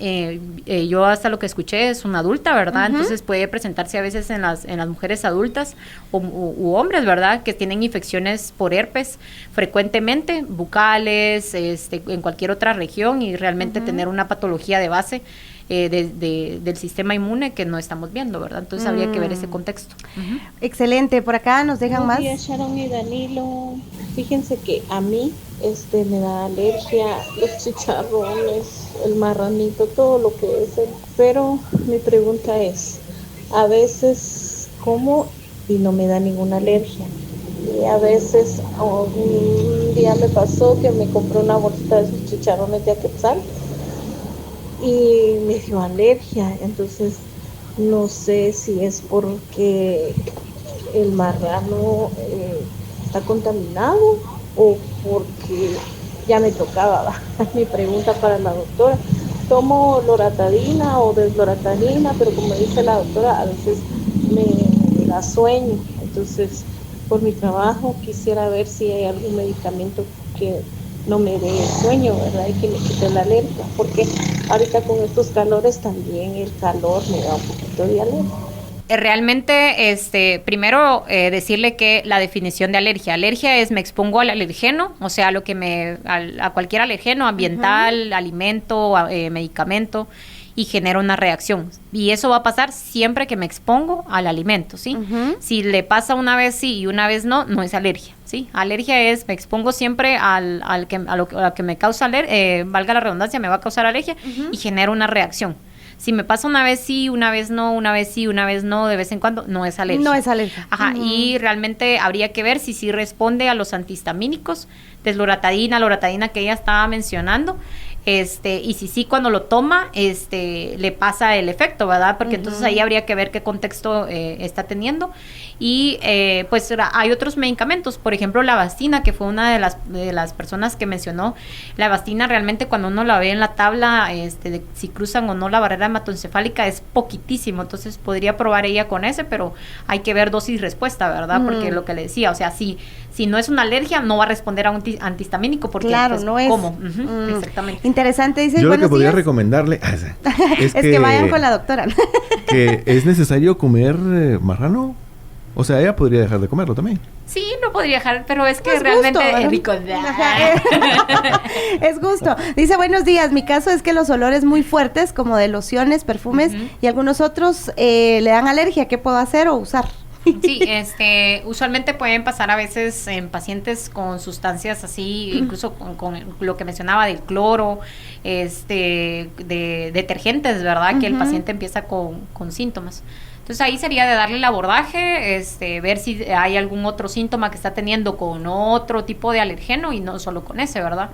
yo hasta lo que escuché es una adulta, ¿verdad? Entonces puede presentarse a veces en las mujeres adultas u hombres, ¿verdad? Que tienen infecciones por herpes frecuentemente, bucales, en cualquier otra región, y realmente tener una patología de base del sistema inmune que no estamos viendo, ¿verdad? Entonces habría que ver ese contexto. Excelente, por acá nos dejan más. Buenos días, Sharon y Danilo. Fíjense que a mí me da alergia los chicharrones, el marranito, todo lo que es pero mi pregunta es, a veces como y no me da ninguna alergia. Y a veces, un día me pasó que me compré una bolsita de esos chicharrones de Aquetzal y me dio alergia. Entonces no sé si es porque el marrano está contaminado o porque ya me tocaba, ¿va? Mi pregunta para la doctora. Tomo loratadina o desloratadina, pero como dice la doctora, a veces me da sueño. Entonces, por mi trabajo quisiera ver si hay algún medicamento que no me dé sueño, ¿verdad? Y que me quite la alergia, porque ahorita con estos calores también el calor me da un poquito de alergia. Realmente, primero decirle que la definición de alergia es me expongo al alergeno, o sea, a cualquier alergeno ambiental, alimento, medicamento, y genera una reacción. Y eso va a pasar siempre que me expongo al alimento, ¿sí? Si le pasa una vez sí y una vez no, no es alergia, ¿sí? Alergia es me expongo siempre a lo que me causa valga la redundancia, me va a causar alergia y genera una reacción. Si me pasa una vez sí, una vez no, una vez sí, una vez no, de vez en cuando, no es alergia. No es alergia. Ajá, y realmente habría que ver si sí responde a los antihistamínicos, loratadina que ella estaba mencionando, y si sí cuando lo toma, le pasa el efecto, ¿verdad? Porque entonces ahí habría que ver qué contexto está teniendo. Y pues hay otros medicamentos, por ejemplo la Avastina, que fue una de las personas que mencionó. La Avastina realmente cuando uno la ve en la tabla de si cruzan o no la barrera hematoencefálica es poquitísimo, entonces podría probar ella con ese, pero hay que ver dosis respuesta, ¿verdad? Porque lo que le decía, o sea, si no es una alergia no va a responder a un antihistamínico, porque claro, pues, no es. ¿cómo? Exactamente. Interesante, dice. Yo lo que podría días. recomendarle es que vayan con la doctora. que es necesario comer marrano. O sea, ella podría dejar de comerlo también. Sí, lo podría dejar, pero es que Es realmente gusto, es rico. Es gusto. Dice, buenos días, mi caso es que los olores muy fuertes, como de lociones, perfumes y algunos otros, le dan alergia. ¿Qué puedo hacer o usar? Sí, usualmente pueden pasar a veces en pacientes con sustancias así, incluso con lo que mencionaba del cloro, de detergentes, ¿verdad? Que el paciente empieza con síntomas. Entonces ahí sería de darle el abordaje, ver si hay algún otro síntoma que está teniendo con otro tipo de alergeno y no solo con ese, ¿verdad?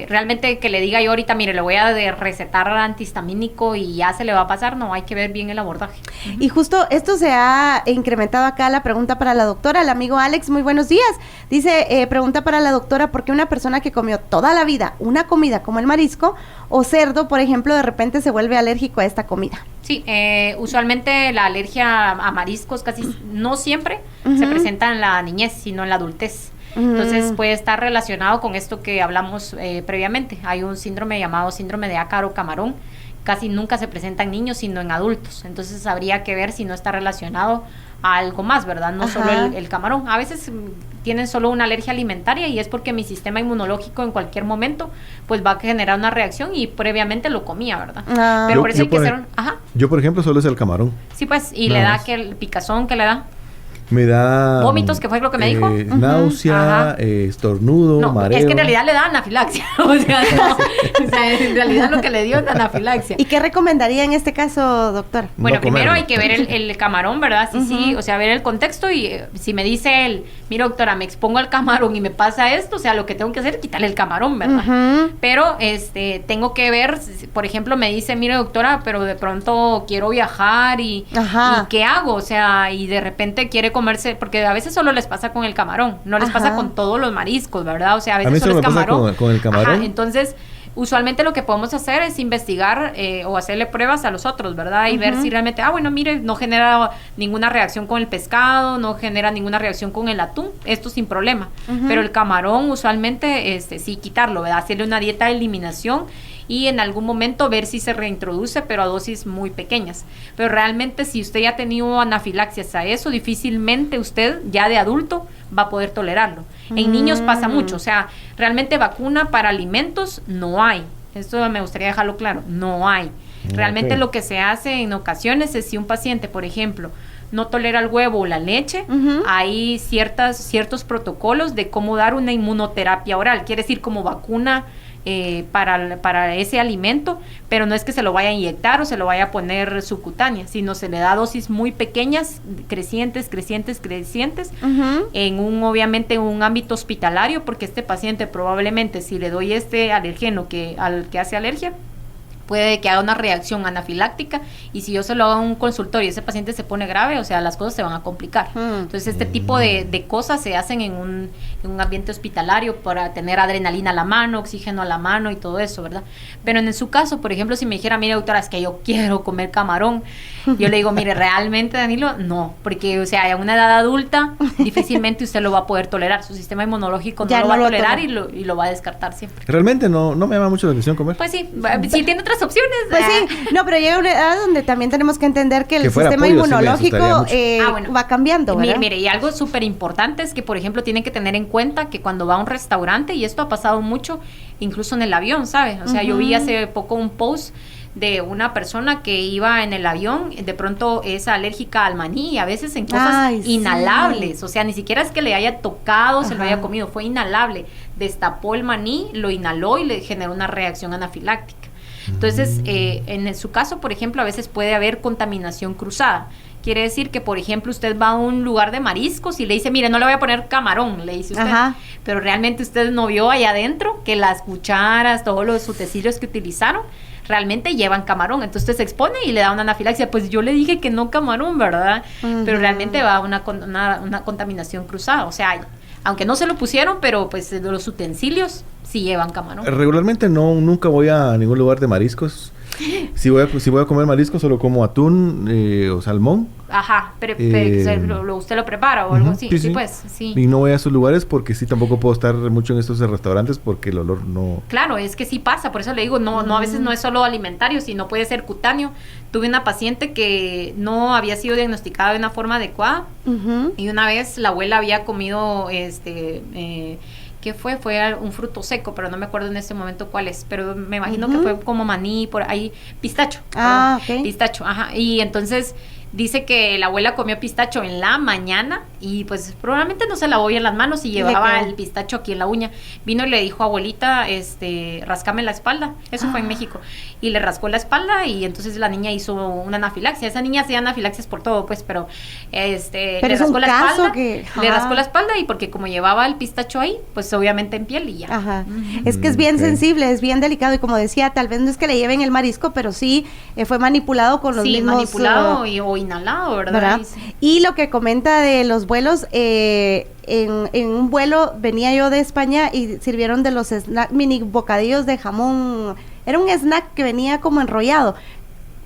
Realmente que le diga yo ahorita, mire, le voy a recetar antihistamínico y ya se le va a pasar, no, hay que ver bien el abordaje. Y justo esto se ha incrementado acá, la pregunta para la doctora. El amigo Alex, muy buenos días. Dice, pregunta para la doctora, ¿por qué una persona que comió toda la vida una comida como el marisco o cerdo, por ejemplo, de repente se vuelve alérgico a esta comida? Sí, usualmente la alergia a mariscos casi no siempre se presenta en la niñez, sino en la adultez. Entonces puede estar relacionado con esto que hablamos previamente. Hay un síndrome llamado síndrome de ácaro camarón. Casi nunca se presenta en niños, sino en adultos. Entonces habría que ver si no está relacionado a algo más, ¿verdad? No solo el camarón. A veces tienen solo una alergia alimentaria y es porque mi sistema inmunológico en cualquier momento pues va a generar una reacción y previamente lo comía, ¿verdad? Pero por eso hay que hacer Yo, por ejemplo, solo es el camarón. Sí, pues, y le da que el picazón que le da. Me da... ¿Vómitos, que fue lo que me dijo? Náusea, estornudo, no, mareo. Es que en realidad le da anafilaxia. O sea, en realidad lo que le dio es anafilaxia. ¿Y qué recomendaría en este caso, doctor? Bueno, primero hay que ver el camarón, ¿verdad? Sí, o sea, ver el contexto y si me dice él, mira, doctora, me expongo al camarón y me pasa esto, o sea, lo que tengo que hacer es quitarle el camarón, ¿verdad? Pero tengo que ver, por ejemplo, me dice, mire, doctora, pero de pronto quiero viajar y ¿qué hago? O sea, y de repente quiere comerse, porque a veces solo les pasa con el camarón, no les pasa con todos los mariscos, ¿verdad? O sea, a veces solo es camarón. Con el camarón. Entonces, usualmente lo que podemos hacer es investigar o hacerle pruebas a los otros, ¿verdad? Y ver si realmente, bueno, mire, no genera ninguna reacción con el pescado, no genera ninguna reacción con el atún, esto sin problema. Pero el camarón, usualmente, sí, quitarlo, ¿verdad? Hacerle una dieta de eliminación y en algún momento ver si se reintroduce, pero a dosis muy pequeñas. Pero realmente si usted ya ha tenido anafilaxias a eso, difícilmente usted ya de adulto va a poder tolerarlo. En niños pasa mucho, o sea, realmente vacuna para alimentos no hay. Esto me gustaría dejarlo claro, no hay. Realmente lo que se hace en ocasiones es si un paciente, por ejemplo, no tolera el huevo o la leche, hay ciertos protocolos de cómo dar una inmunoterapia oral, quiere decir como vacuna para ese alimento, pero no es que se lo vaya a inyectar o se lo vaya a poner subcutánea, sino se le da dosis muy pequeñas, crecientes, obviamente en un ámbito hospitalario, porque este paciente probablemente si le doy este alergeno al que hace alergia, puede que haga una reacción anafiláctica y si yo se lo hago en un consultorio y ese paciente se pone grave, o sea, las cosas se van a complicar. Entonces, este tipo de cosas se hacen en un ambiente hospitalario para tener adrenalina a la mano, oxígeno a la mano y todo eso, ¿verdad? Pero en su caso, por ejemplo, si me dijera, mire, doctora, es que yo quiero comer camarón, yo le digo, mire, realmente, Danilo, no, porque, o sea, a una edad adulta, difícilmente usted lo va a poder tolerar, su sistema inmunológico no lo va a tolerar y lo va a descartar siempre. Realmente no me llama mucho la atención comer. Pues sí, si tiene otras opciones. Pues sí, no, pero llega una edad donde también tenemos que entender que el sistema inmunológico va cambiando, ¿verdad? Mire, y algo súper importante es que, por ejemplo, tienen que tener en cuenta que cuando va a un restaurante, y esto ha pasado mucho, incluso en el avión, ¿sabes? O sea, yo vi hace poco un post de una persona que iba en el avión, de pronto es alérgica al maní, y a veces en cosas inhalables, o sea, ni siquiera es que le haya tocado, se lo haya comido, fue inhalable, destapó el maní, lo inhaló y le generó una reacción anafiláctica. Entonces, en su caso, por ejemplo, a veces puede haber contaminación cruzada. Quiere decir que, por ejemplo, usted va a un lugar de mariscos y le dice, mire, no le voy a poner camarón, le dice usted. Pero realmente usted no vio allá adentro que las cucharas, todos los utensilios que utilizaron, realmente llevan camarón. Entonces usted se expone y le da una anafilaxia. Pues yo le dije que no camarón, ¿verdad? Pero realmente va a una contaminación cruzada. O sea, aunque no se lo pusieron, pero pues los utensilios sí llevan camarón. Regularmente nunca voy a ningún lugar de mariscos. Si voy a comer mariscos, solo como atún o salmón. Pero usted lo prepara o algo así. Sí, pues, sí. Y no voy a esos lugares porque sí tampoco puedo estar mucho en estos restaurantes porque el olor no... Claro, es que sí pasa, por eso le digo, no a veces no es solo alimentario, sino puede ser cutáneo. Tuve una paciente que no había sido diagnosticada de una forma adecuada y una vez la abuela había comido ¿qué fue? Fue un fruto seco, pero no me acuerdo en este momento cuál es, pero me imagino que fue como maní, por ahí, pistacho. Ok. Pistacho, y entonces Dice que la abuela comió pistacho en la mañana y pues probablemente no se lavó bien las manos y llevaba el pistacho aquí en la uña. Vino y le dijo, abuelita, rascame la espalda. Eso fue en México. Y le rascó la espalda y entonces la niña hizo una anafilaxia. Esa niña hacía anafilaxias por todo, pues, pero le rascó la espalda. Le rascó la espalda y porque como llevaba el pistacho ahí, pues obviamente en piel y ya. Ajá. Es que es bien sensible, es bien delicado y como decía, tal vez no es que le lleven el marisco, pero sí fue manipulado con los mismos... manipulado o inhalado, ¿verdad? Y lo que comenta de los vuelos, en un vuelo venía yo de España y sirvieron de los mini bocadillos de jamón, era un snack que venía como enrollado.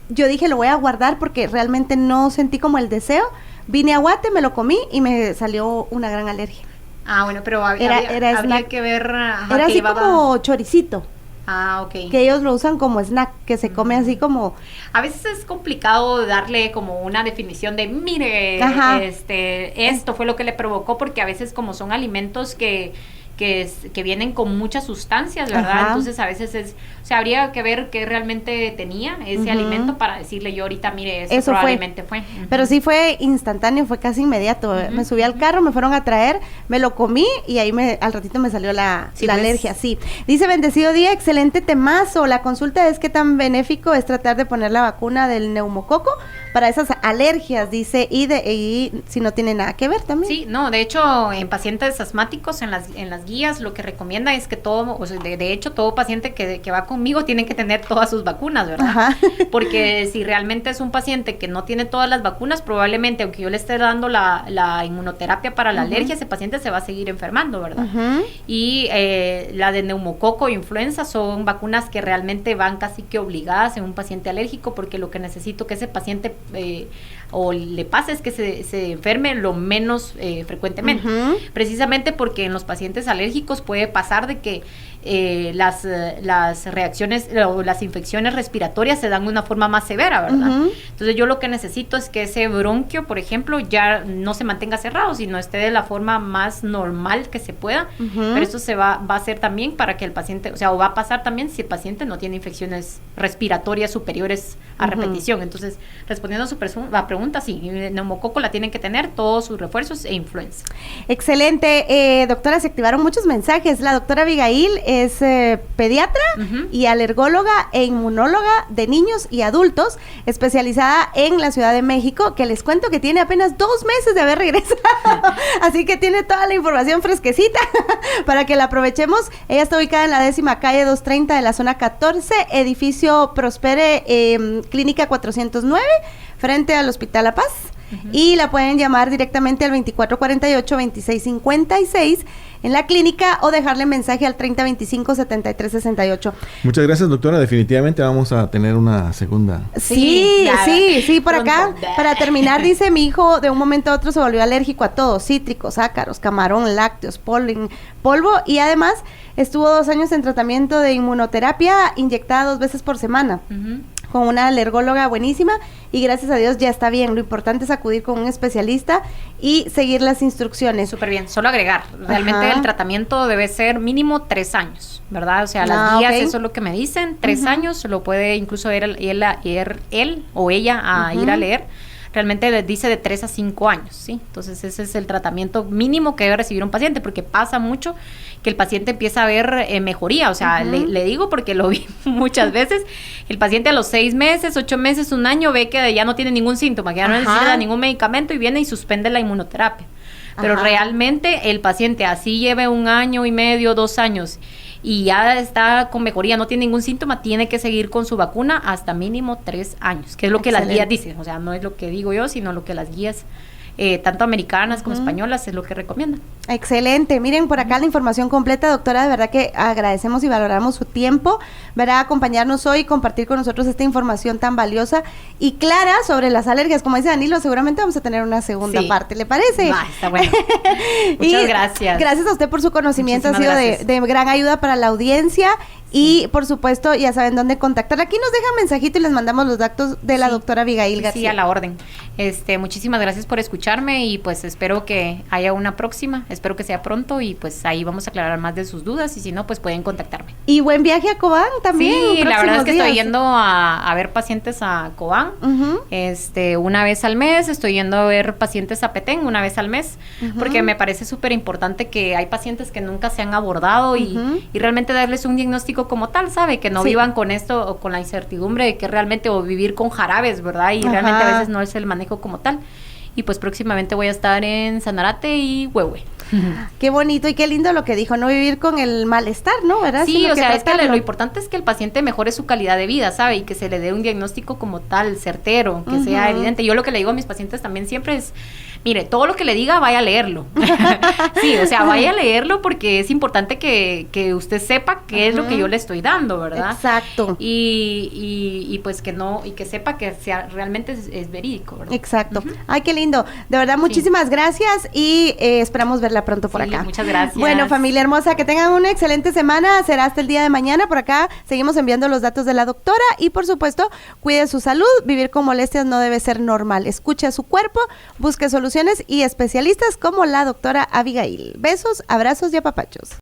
Yo dije, lo voy a guardar porque realmente no sentí como el deseo. Vine a Guate, me lo comí y me salió una gran alergia. Ah, bueno, pero había que ver... era así como choricito. Ah, ok. Que ellos lo usan como snack, que se come así como... A veces es complicado darle como una definición de, mire, esto fue lo que le provocó, porque a veces como son alimentos que vienen con muchas sustancias, ¿verdad? Ajá. Entonces a veces habría que ver qué realmente tenía ese alimento para decirle yo ahorita, mire, eso probablemente fue. Pero sí fue instantáneo, fue casi inmediato. Me subí al carro, me fueron a traer, me lo comí y ahí al ratito me salió la alergia, sí. Dice, bendecido día, excelente temazo. La consulta es qué tan benéfico es tratar de poner la vacuna del neumococo para esas alergias, dice, y si no tiene nada que ver también. Sí, no, de hecho, en pacientes asmáticos, en las guías, lo que recomienda es que todo, o sea, de hecho, todo paciente que va conmigo tiene que tener todas sus vacunas, ¿verdad? Ajá. Porque si realmente es un paciente que no tiene todas las vacunas, probablemente, aunque yo le esté dando la inmunoterapia para la alergia, ese paciente se va a seguir enfermando, ¿verdad? Y la de neumococo e influenza son vacunas que realmente van casi que obligadas en un paciente alérgico, porque lo que necesito que ese paciente o le pase es que se enferme lo menos frecuentemente, precisamente porque en los pacientes alérgicos puede pasar de que las reacciones o las infecciones respiratorias se dan de una forma más severa, ¿verdad? Entonces yo lo que necesito es que ese bronquio, por ejemplo, ya no se mantenga cerrado, sino esté de la forma más normal que se pueda, pero eso se va a hacer también para que el paciente, o va a pasar también si el paciente no tiene infecciones respiratorias superiores a repetición. Entonces, respondiendo a su pregunta, sí, neumococo la tienen que tener, todos sus refuerzos e influenza. Excelente, doctora, se activaron muchos mensajes. La doctora Abigail es pediatra y alergóloga e inmunóloga de niños y adultos, especializada en la Ciudad de México, que les cuento que tiene apenas 2 meses de haber regresado, así que tiene toda la información fresquecita para que la aprovechemos. Ella está ubicada en la 10ª calle 230 de la zona 14, edificio Prospere, Clínica 409, frente al Hospital La Paz. Y la pueden llamar directamente al 2448-2656 en la clínica o dejarle mensaje al 3025-7368. Muchas gracias, doctora. Definitivamente vamos a tener una segunda. Sí, por acá. Para terminar, dice, mi hijo de un momento a otro se volvió alérgico a todo, cítricos, ácaros, camarón, lácteos, polen, polvo, y además estuvo 2 años en tratamiento de inmunoterapia inyectada 2 veces por semana. Con una alergóloga buenísima y gracias a Dios ya está bien. Lo importante es acudir con un especialista y seguir las instrucciones. Súper bien, solo agregar, realmente el tratamiento debe ser mínimo 3 años, ¿verdad? O sea, las guías, eso es lo que me dicen, 3 años, lo puede incluso él o ella a ir a leer. Realmente les dice de 3 a 5 años, ¿sí? Entonces ese es el tratamiento mínimo que debe recibir un paciente, porque pasa mucho que el paciente empieza a ver mejoría, o sea, le digo porque lo vi muchas veces, el paciente a los 6 meses, 8 meses, 1 año ve que ya no tiene ningún síntoma, que ya no necesita ningún medicamento y viene y suspende la inmunoterapia. Pero realmente el paciente así lleve 1 año y medio, 2 años y ya está con mejoría, no tiene ningún síntoma, tiene que seguir con su vacuna hasta mínimo 3 años, que es lo que las guías dicen, o sea, no es lo que digo yo, sino lo que las guías tanto americanas como españolas es lo que recomiendan. Excelente, miren por acá la información completa, doctora, de verdad que agradecemos y valoramos su tiempo, ¿verdad? Acompañarnos hoy y compartir con nosotros esta información tan valiosa y clara sobre las alergias. Como dice Danilo, seguramente vamos a tener una segunda parte, ¿le parece? Está bueno. Muchas gracias. Gracias a usted por su conocimiento, ha sido de gran ayuda para la audiencia. Y, por supuesto, ya saben dónde contactar. Aquí nos dejan mensajito y les mandamos los datos de la doctora Abigail García. Sí, a la orden. Muchísimas gracias por escuchar. escucharme y pues espero que haya una próxima, espero que sea pronto y pues ahí vamos a aclarar más de sus dudas y si no, pues pueden contactarme. Y buen viaje a Cobán también. Sí, la verdad es que días. estoy yendo a ver pacientes a Cobán, una vez al mes, estoy yendo a ver pacientes a Petén una vez al mes, porque me parece súper importante que hay pacientes que nunca se han abordado y realmente darles un diagnóstico como tal, ¿sabe? Que no vivan con esto o con la incertidumbre de que realmente o vivir con jarabes, ¿verdad? Y realmente a veces no es el manejo como tal. Y pues próximamente voy a estar en Sanarate y Huehue. Qué bonito y qué lindo lo que dijo, no vivir con el malestar, ¿no? ¿Verdad? Sí, Sino o sea, es que tratarlo. lo importante es que el paciente mejore su calidad de vida, ¿sabe? Y que se le dé un diagnóstico como tal, certero, que sea evidente. Yo lo que le digo a mis pacientes también siempre es, mire, todo lo que le diga, vaya a leerlo. Sí, o sea, vaya a leerlo porque es importante que usted sepa qué es lo que yo le estoy dando, ¿verdad? Exacto. Y pues que no, y que sepa que sea realmente es verídico, ¿verdad? Exacto. Ay, qué lindo. De verdad, muchísimas gracias y esperamos verla pronto por Sí, acá. muchas gracias. Bueno, familia hermosa, que tengan una excelente semana. Será hasta el día de mañana. Por acá seguimos enviando los datos de la doctora y, por supuesto, cuide su salud. Vivir con molestias no debe ser normal. Escuche a su cuerpo, busque soluciones y especialistas como la doctora Abigail. Besos, abrazos y apapachos.